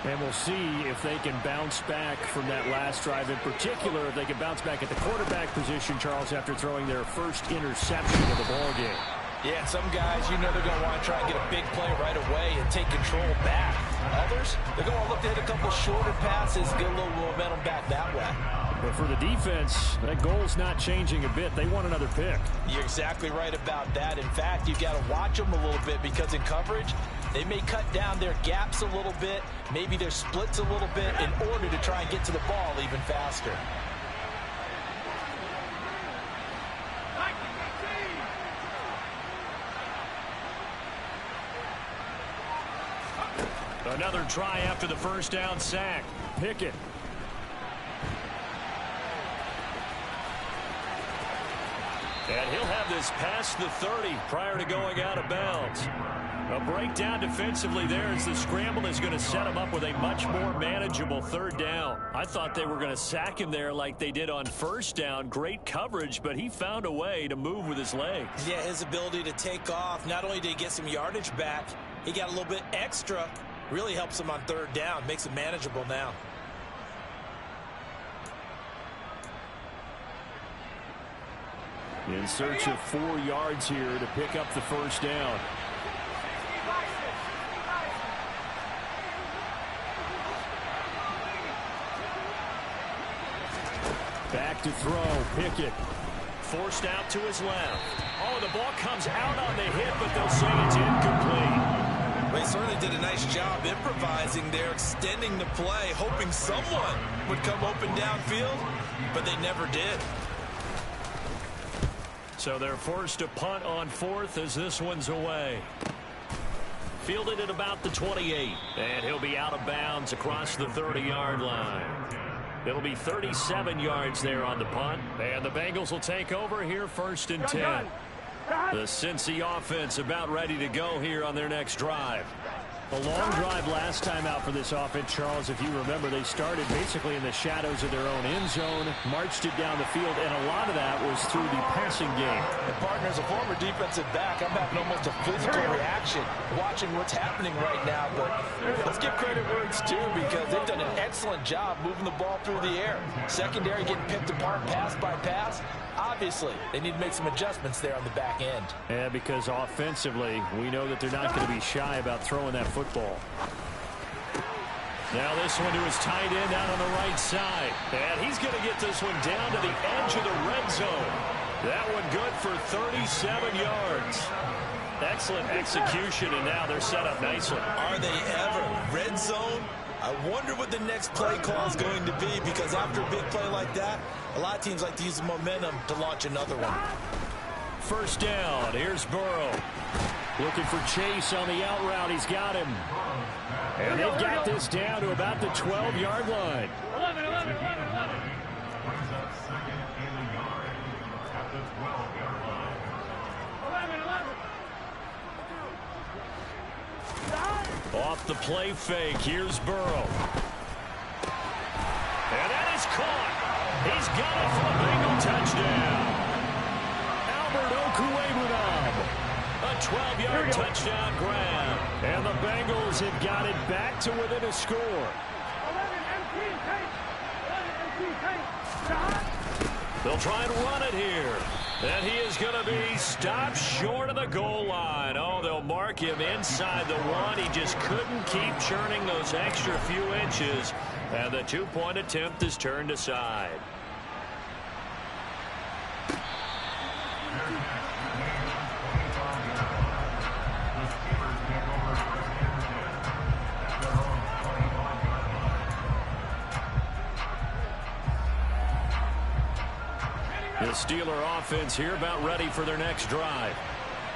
And we'll see if they can bounce back from that last drive. In particular, if they can bounce back at the quarterback position, Charles, after throwing their first interception of the ball game. Yeah, and some guys, you know they're going to want to try and get a big play right away and take control back. Others, they're going to look to hit a couple shorter passes, get a little momentum back that way. But for the defense, that goal's not changing a bit. They want another pick. You're exactly right about that. In fact, you've got to watch them a little bit because in coverage, they may cut down their gaps a little bit, maybe their splits a little bit in order to try and get to the ball even faster. Another try after the 1st down sack. Pickett. And he'll have this past the 30 prior to going out of bounds. A breakdown defensively there as the scramble is going to set him up with a much more manageable 3rd down. I thought they were going to sack him there like they did on 1st down. Great coverage, but he found a way to move with his legs. Yeah, his ability to take off, not only did he get some yardage back, he got a little bit extra. Really helps him on 3rd down, makes it manageable now. In search of 4 yards here to pick up the 1st down. Back to throw, Pickett. Forced out to his left. Oh, the ball comes out on the hit, but they'll say it's incomplete. They certainly did a nice job improvising there, extending the play, hoping someone would come open downfield, but they never did. So they're forced to punt on 4th as this one's away. Fielded at about the 28, and he'll be out of bounds across the 30-yard line. It'll be 37 yards there on the punt. And the Bengals will take over here 1st and 10. The Cincy offense about ready to go here on their next drive. A long drive last time out for this offense, Charles. If you remember, they started basically in the shadows of their own end zone, marched it down the field, and a lot of that was through the passing game. And partner, as a former defensive back, I'm having almost a physical reaction watching what's happening right now. But let's give credit where it's due, because they've done an excellent job moving the ball through the air. Secondary getting picked apart pass by pass. Obviously, they need to make some adjustments there on the back end. Yeah, because offensively, we know that they're not going to be shy about throwing that football. Now this one to his tight end out on the right side. And he's going to get this one down to the edge of the red zone. That one good for 37 yards. Excellent execution, and now they're set up nicely. Are they ever? Red zone? I wonder what the next play call is going to be, because after a big play like that, a lot of teams like to use the momentum to launch another one. 1st down. Here's Burrow. Looking for Chase on the out route. He's got him. And they've got this down to about the 12-yard line. 11. Off the play fake. Here's Burrow. And that is caught. He's got it for a Bengal touchdown. Albert Okwuegbunam. A 12-yard touchdown grab. And the Bengals have got it back to within a score. They'll try and run it here. And he is going to be stopped short of the goal line. Oh, they'll mark him inside the 1. He just couldn't keep churning those extra few inches. And the 2-point attempt is turned aside. The Steeler offense here about ready for their next drive.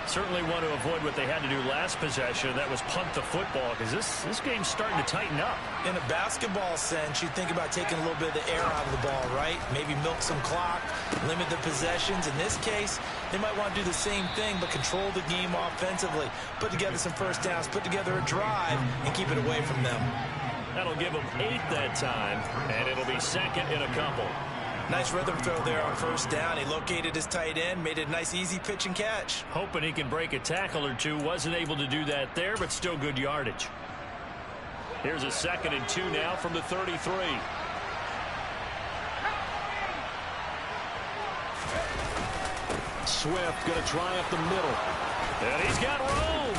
Certainly want to avoid what they had to do last possession. That was punt the football, because this game's starting to tighten up. In a basketball sense, you think about taking a little bit of the air out of the ball, right? Maybe milk some clock, limit the possessions. In this case, they might want to do the same thing, but control the game offensively. Put together some first downs, put together a drive, and keep it away from them. That'll give them 8 that time, and it'll be 2nd in a couple. Nice rhythm throw there on 1st down. He located his tight end, made it a nice, easy pitch and catch. Hoping he can break a tackle or two. Wasn't able to do that there, but still good yardage. Here's a 2nd and 2 now from the 33. Swift going to try up the middle. And he's got room.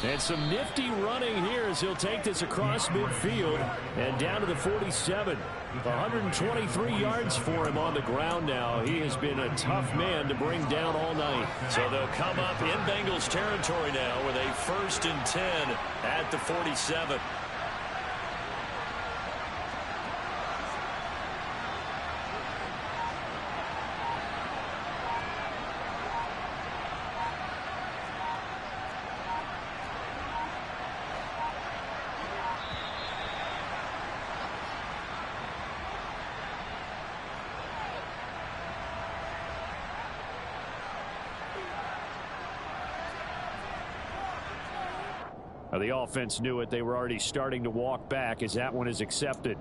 And some nifty running here as he'll take this across midfield and down to the 47. 123 yards for him on the ground now. He has been a tough man to bring down all night. So they'll come up in Bengals territory now with a 1st and 10 at the 47. The offense knew it. They were already starting to walk back as that one is accepted.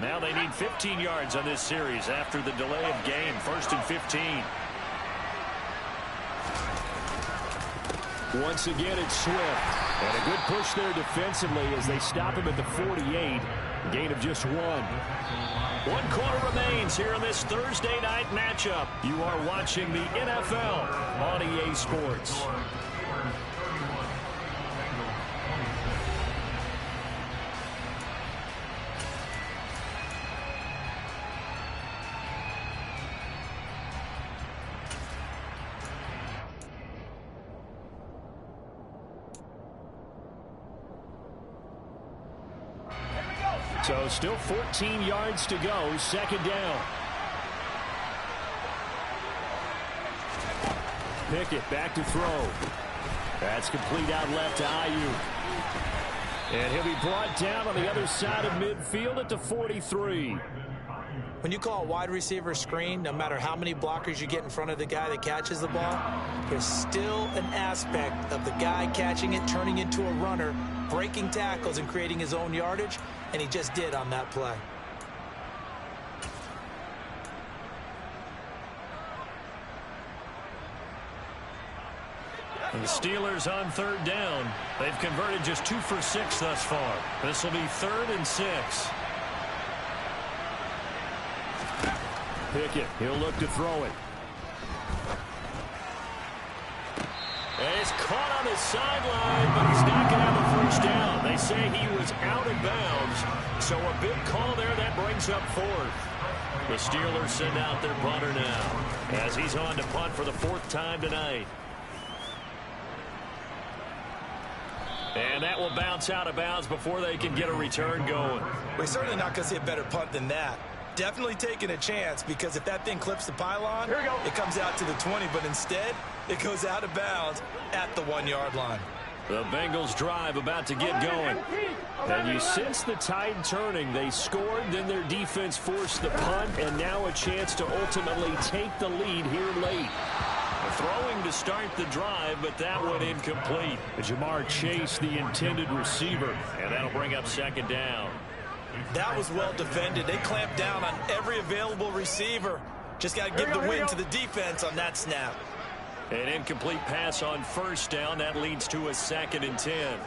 Now they need 15 yards on this series after the delay of game. 1st and 15. Once again, it's Swift. And a good push there defensively as they stop him at the 48. Gain of just 1. 1 quarter remains here in this Thursday night matchup. You are watching the NFL on EA Sports. So still 14 yards to go. 2nd down. Pickett back to throw. That's complete out left to Ayuk. And he'll be brought down on the other side of midfield at the 43. When you call a wide receiver screen, no matter how many blockers you get in front of the guy that catches the ball, there's still an aspect of the guy catching it, turning into a runner, breaking tackles and creating his own yardage, and he just did on that play. And the Steelers on third down. They've converted just 2 for 6 thus far. This will be 3rd and 6. Pickett, he'll look to throw it. And he's caught on the sideline, but he's not going to have a first down. They say he was out of bounds, so a big call there that brings up 4th. The Steelers send out their punter now as he's on to punt for the 4th time tonight. And that will bounce out of bounds before they can get a return going. We're certainly not going to see a better punt than that. Definitely taking a chance, because if that thing clips the pylon, it comes out to the 20, but instead it goes out of bounds at the 1-yard line. The Bengals drive about to get going. And you sense the tide turning. They scored, then their defense forced the punt, and now a chance to ultimately take the lead here late. Throwing to start the drive, but that one incomplete. Jamar Chase, the intended receiver, and that'll bring up 2nd down. That was well defended. They clamped down on every available receiver. Just got to give the win to the defense on that snap. An incomplete pass on 1st down. That leads to a 2nd and 10.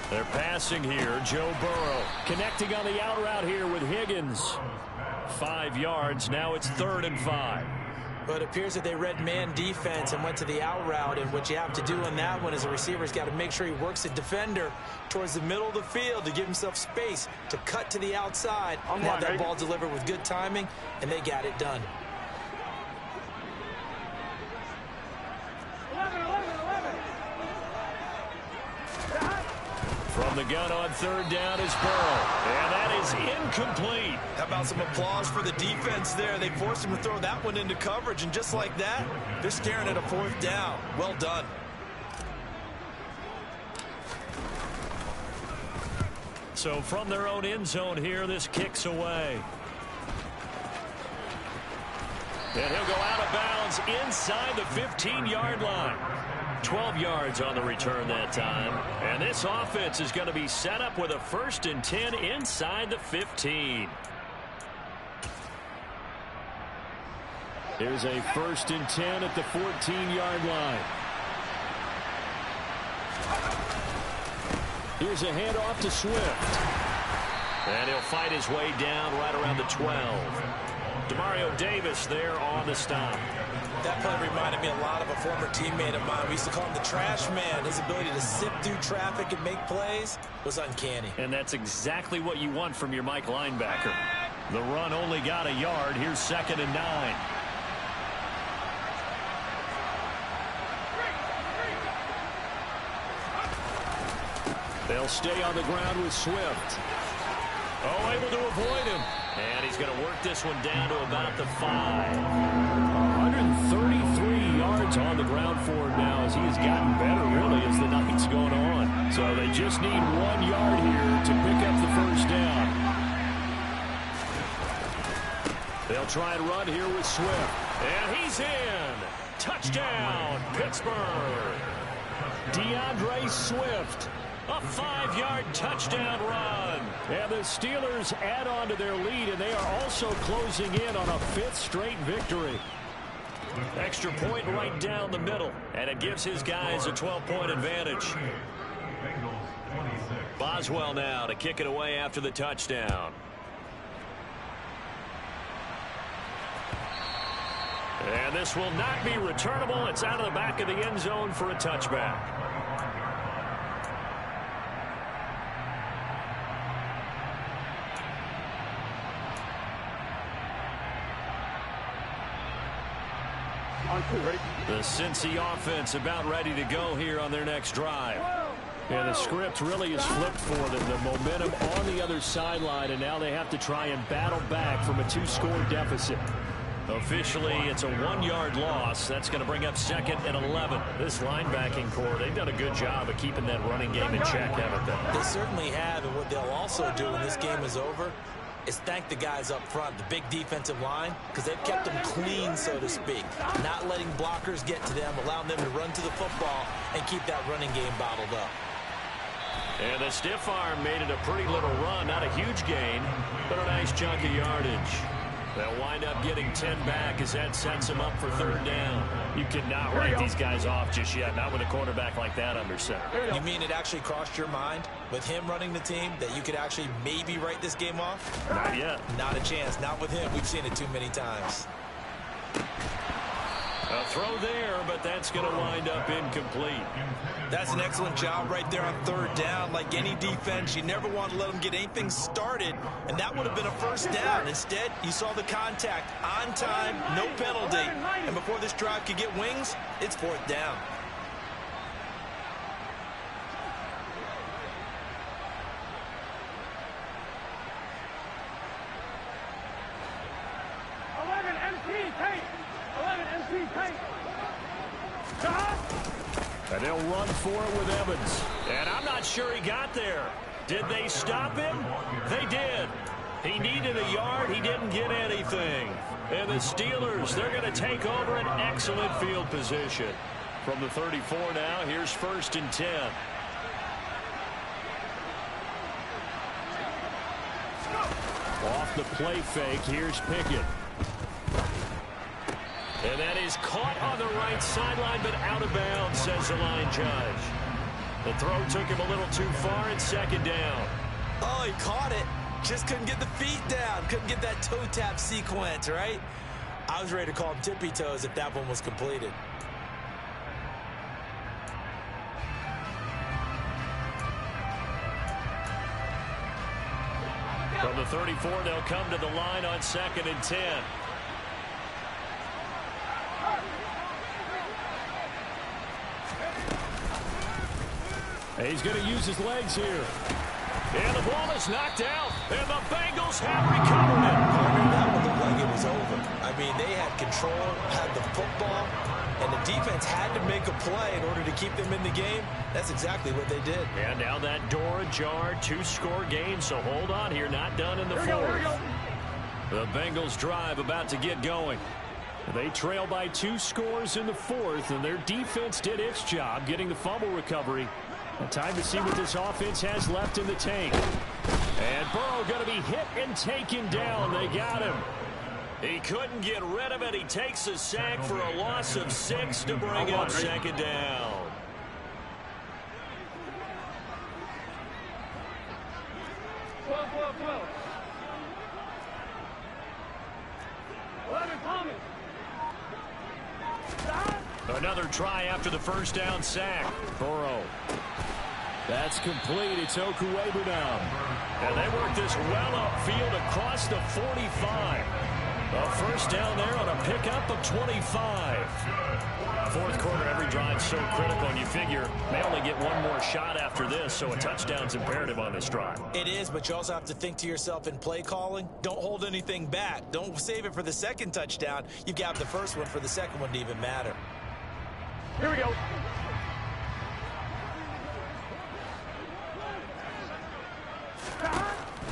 They're passing here. Joe Burrow connecting on the out route here with Higgins. 5 yards. Now it's 3rd and 5. But it appears that they read man defense and went to the out route, and what you have to do on that one is the receiver's got to make sure he works the defender towards the middle of the field to give himself space to cut to the outside and have that ball delivered with good timing, and they got it done. From the gun on 3rd down is Burrow. And that is incomplete. How about some applause for the defense there? They forced him to throw that one into coverage, and just like that, they're staring at a 4th down. Well done. So from their own end zone here, this kicks away. And he'll go out of bounds inside the 15-yard line. 12 yards on the return that time. And this offense is going to be set up with a 1st and 10 inside the 15. Here's a 1st and 10 at the 14-yard line. Here's a handoff to Swift. And he'll fight his way down right around the 12. Demario Davis there on the stop. That play reminded me a lot of a former teammate of mine. We used to call him the trash man. His ability to sift through traffic and make plays was uncanny. And that's exactly what you want from your Mike linebacker. The run only got a yard. Here's 2nd and 9. They'll stay on the ground with Swift. Oh, able to avoid him. And he's going to work this one down to about the 5. 133 yards on the ground for him now as he has gotten better, really, as the night's going on. So they just need 1 yard here to pick up the 1st down. They'll try and run here with Swift. And he's in. Touchdown, Pittsburgh. DeAndre Swift. A 5-yard touchdown run. And the Steelers add on to their lead, and they are also closing in on a 5th straight victory. Extra point right down the middle, and it gives his guys a 12-point advantage. Boswell now to kick it away after the touchdown. And this will not be returnable. It's out of the back of the end zone for a touchback. The Cincy offense about ready to go here on their next drive. Yeah, the script really is flipped for them. The momentum on the other sideline, and now they have to try and battle back from a 2-score deficit. Officially, it's a 1-yard loss. That's going to bring up 2nd and 11. This linebacking core, they've done a good job of keeping that running game in check, haven't they? They certainly have, and what they'll also do when this game is over is thank the guys up front, the big defensive line, because they've kept them clean, so to speak. Not letting blockers get to them, allowing them to run to the football and keep that running game bottled up. And the stiff arm made it a pretty little run. Not a huge gain, but a nice chunk of yardage. They'll wind up getting 10 back as that sets them up for 3rd down. You cannot write these guys off just yet, not with a quarterback like that under center. You mean it actually crossed your mind with him running the team that you could actually maybe write this game off? Not yet. Not a chance. Not with him. We've seen it too many times. A throw there, but that's going to wind up incomplete. That's an excellent job right there on 3rd down. Like any defense, you never want to let them get anything started, and that would have been a 1st down. Instead, you saw the contact on time, no penalty, and before this drive could get wings, it's 4th down. And they'll run for it with Evans. And I'm not sure he got there. Did they stop him? They did. He needed a yard. He didn't get anything. And the Steelers, they're going to take over an excellent field position. From the 34 now, here's 1st and 10. Off the play fake, here's Pickett. And that is caught on the right sideline, but out of bounds, says the line judge. The throw took him a little too far, and 2nd down. Oh, he caught it. Just couldn't get the feet down. Couldn't get that toe tap sequence, right? I was ready to call him tippy toes if that one was completed. From the 34, they'll come to the line on 2nd and 10. He's going to use his legs here. And the ball is knocked out, and the Bengals have recovered it. That one looked like it was over. I mean, they had control, had the football, and the defense had to make a play in order to keep them in the game. That's exactly what they did. And now that door ajar, 2-score game, so hold on here, not done in the 4th. The Bengals drive about to get going. They trail by 2 scores in the 4th, and their defense did its job getting the fumble recovery. Time to see what this offense has left in the tank. And Burrow going to be hit and taken down. They got him. He couldn't get rid of it. He takes a sack for a loss of 6 to bring up 2nd down. Another try after the 1st down sack. Burrow. That's complete. It's Okuebu now. And they work this well upfield across the 45. A 1st down there on a pickup of 25. 4th quarter, every drive so critical, and you figure they only get one more shot after this, so a touchdown's imperative on this drive. It is, but you also have to think to yourself in play calling, don't hold anything back. Don't save it for the 2nd touchdown. You've got the 1st one for the 2nd one to even matter. Here we go.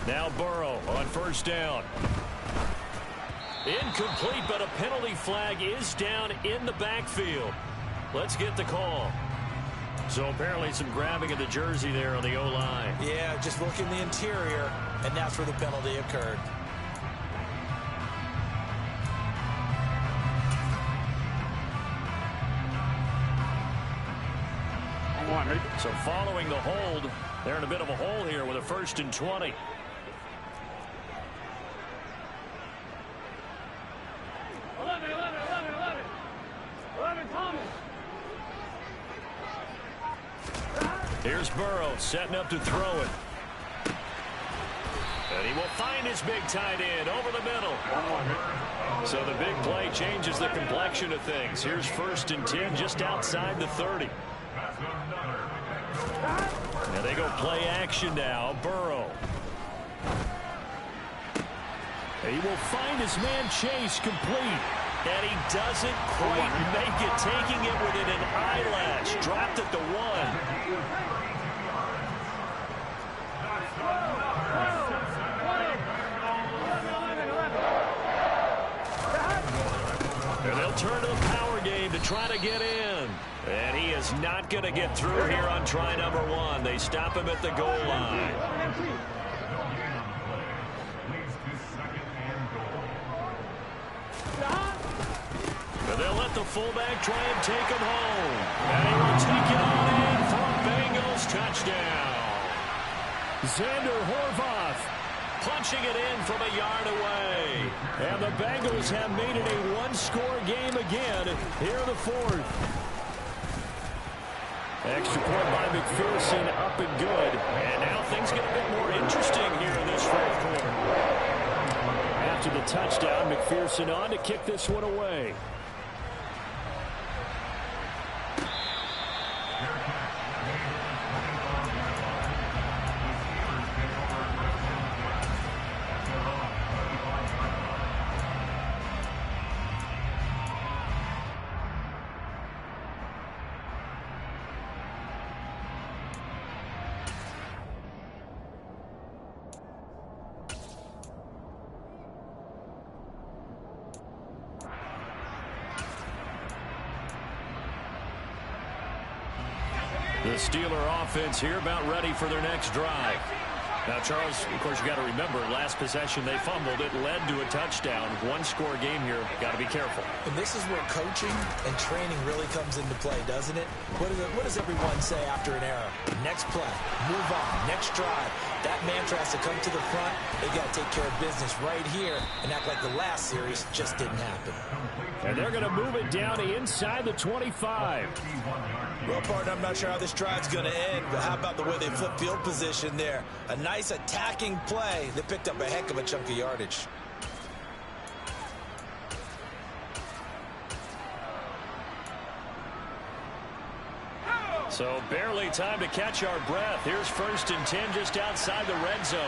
Now Burrow on 1st down. Incomplete, but a penalty flag is down in the backfield. Let's get the call. So apparently some grabbing of the jersey there on the O-line. Yeah, just look in the interior, and that's where the penalty occurred. So following the hold, they're in a bit of a hole here with a 1st and 20. Here's Burrow setting up to throw it. And he will find his big tight end over the middle. So the big play changes the complexion of things. Here's 1st and 10 just outside the 30. And they go play action now. Burrow. He will find his man Chase complete. And he doesn't quite make it, taking it within an eyelash. Dropped at the 1. And they'll turn to the power game to try to get in. And he is not going to get through here on try number 1. They stop him at the goal line. And they'll let the fullback try and take him home. And he will take it on in for a Bengals touchdown. Xander Horvath punching it in from a yard away. And the Bengals have made it a one-score game again here in the 4th. Extra point by McPherson, up and good. And now things get a bit more interesting here in this 4th quarter. After the touchdown, McPherson on to kick this one away. The Steeler offense here about ready for their next drive. Now, Charles, of course, you got to remember, last possession they fumbled. It led to a touchdown. One-score game here. Got to be careful. And this is where coaching and training really comes into play, doesn't it? What does everyone say after an error? Next play, move on, next drive. That mantra has to come to the front. They got to take care of business right here and act like the last series just didn't happen. And they're going to move it down to inside the 25. Well, partner, I'm not sure how this drive's going to end, but how about the way they flip field position there? A nice attacking play. They picked up a heck of a chunk of yardage. So barely time to catch our breath. Here's 1st and 10 just outside the red zone.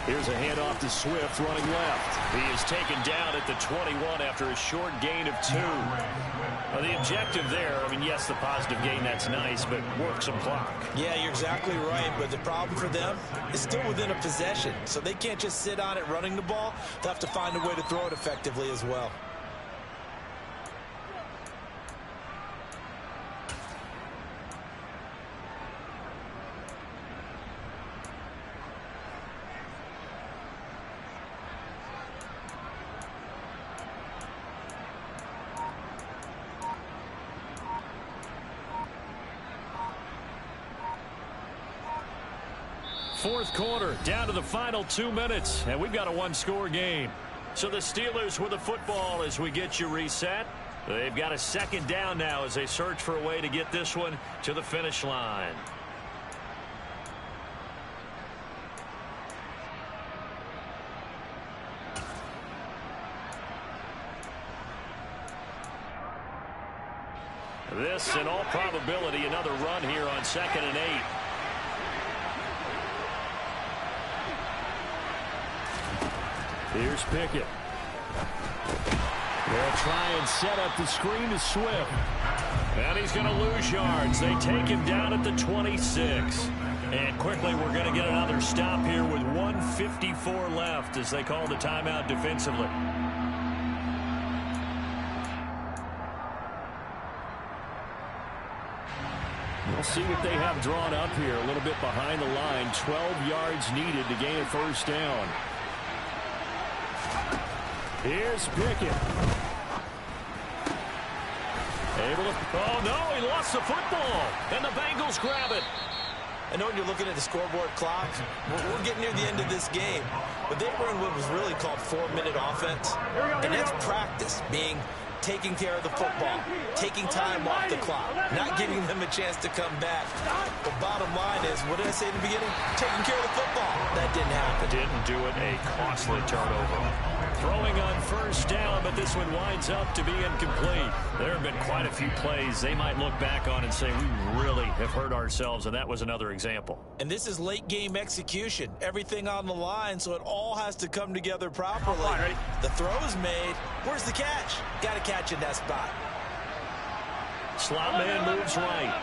Here's a handoff to Swift running left. He is taken down at the 21 after a short gain of 2. Well, the objective there, I mean, yes, the positive gain, that's nice, but work some clock. Yeah, you're exactly right, but the problem for them is still within a possession, so they can't just sit on it running the ball. They'll have to find a way to throw it effectively as well. Fourth quarter, down to the final 2 minutes, and we've got a one-score game. So the Steelers with the football as we get you reset. They've got a 2nd down now as they search for a way to get this one to the finish line. This, in all probability, another run here on 2nd and 8. Here's Pickett. They'll try and set up the screen to Swift. And he's going to lose yards. They take him down at the 26. And quickly we're going to get another stop here with 1:54 left as they call the timeout defensively. We'll see what they have drawn up here. A little bit behind the line. 12 yards needed to gain a 1st down. Here's Pickett. Oh, no, he lost the football. And the Bengals grab it. I know when you're looking at the scoreboard clock, we're getting near the end of this game. But they were in what was really called 4-minute offense. And that's practice, being taking care of the football, taking time off the clock, not giving them a chance to come back. The bottom line is, what did I say in the beginning? Taking care of the football. That didn't happen. Didn't do it, a costly turnover. Throwing on first down, but this one winds up to be incomplete. There have been quite a few plays they might look back on and say, we really have hurt ourselves, and that was another example. And this is late game execution. Everything on the line, so it all has to come together properly. The throw's made. Where's the catch? Got to catch in that spot. Slot man moves right.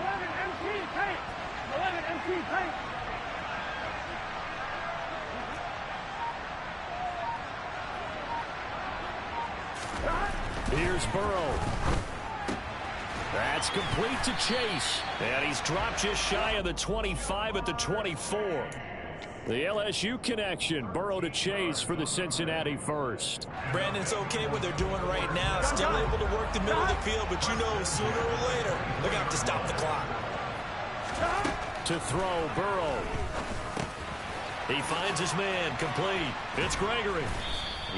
11 MC paint. 11 MC paint. Here's Burrow. That's complete to Chase. And he's dropped just shy of the 25 at the 24. The LSU connection. Burrow to Chase for the Cincinnati first. Brandon, it's okay what they're doing right now. Still able to work the middle of the field, but you know sooner or later they're going to have to stop the clock. To throw, Burrow. He finds his man, complete. It's Gregory.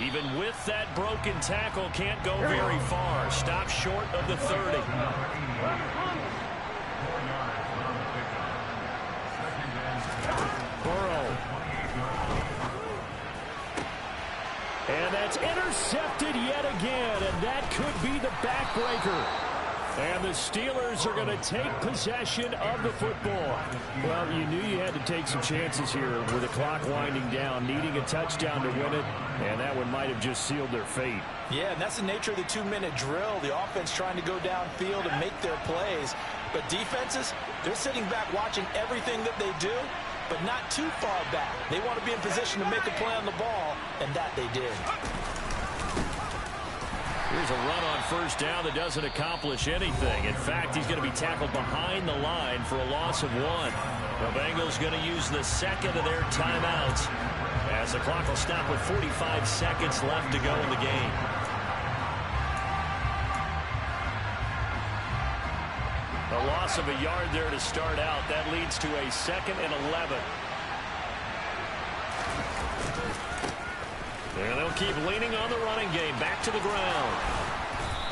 Even with that broken tackle, can't go very far. Stop short of the 30. Burrow. And that's intercepted yet again, and that could be the backbreaker. And the Steelers are going to take possession of the football. Well, you knew you had to take some chances here with the clock winding down, needing a touchdown to win it, and that one might have just sealed their fate. Yeah, and that's the nature of the 2-minute drill. The offense trying to go downfield and make their plays. But defenses, they're sitting back watching everything that they do, but not too far back. They want to be in position to make a play on the ball, and that they did. Here's a run on first down that doesn't accomplish anything. In fact, he's going to be tackled behind the line for a loss of 1. The Bengals going to use the second of their timeouts as the clock will stop with 45 seconds left to go in the game. A loss of a yard there to start out. That leads to a 2nd and 11. And they'll keep leaning on the running game. Back to the ground.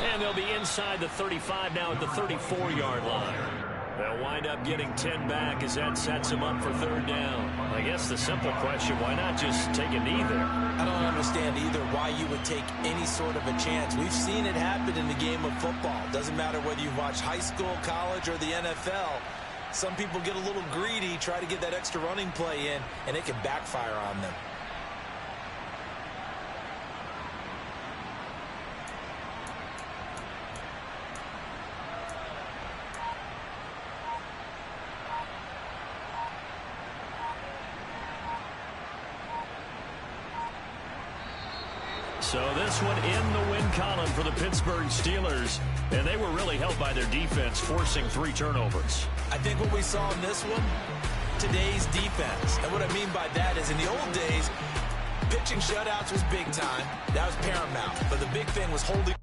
And they'll be inside the 35 now at the 34-yard line. They'll wind up getting 10 back as that sets them up for 3rd down. I guess the simple question, why not just take a knee there? I don't understand either why you would take any sort of a chance. We've seen it happen in the game of football. Doesn't matter whether you've watched high school, college, or the NFL. Some people get a little greedy, try to get that extra running play in, and it can backfire on them. So this one in the win column for the Pittsburgh Steelers, and they were really helped by their defense, forcing 3 turnovers. I think what we saw in this one, today's defense. And what I mean by that is in the old days, pitching shutouts was big time. That was paramount. But the big thing was holding.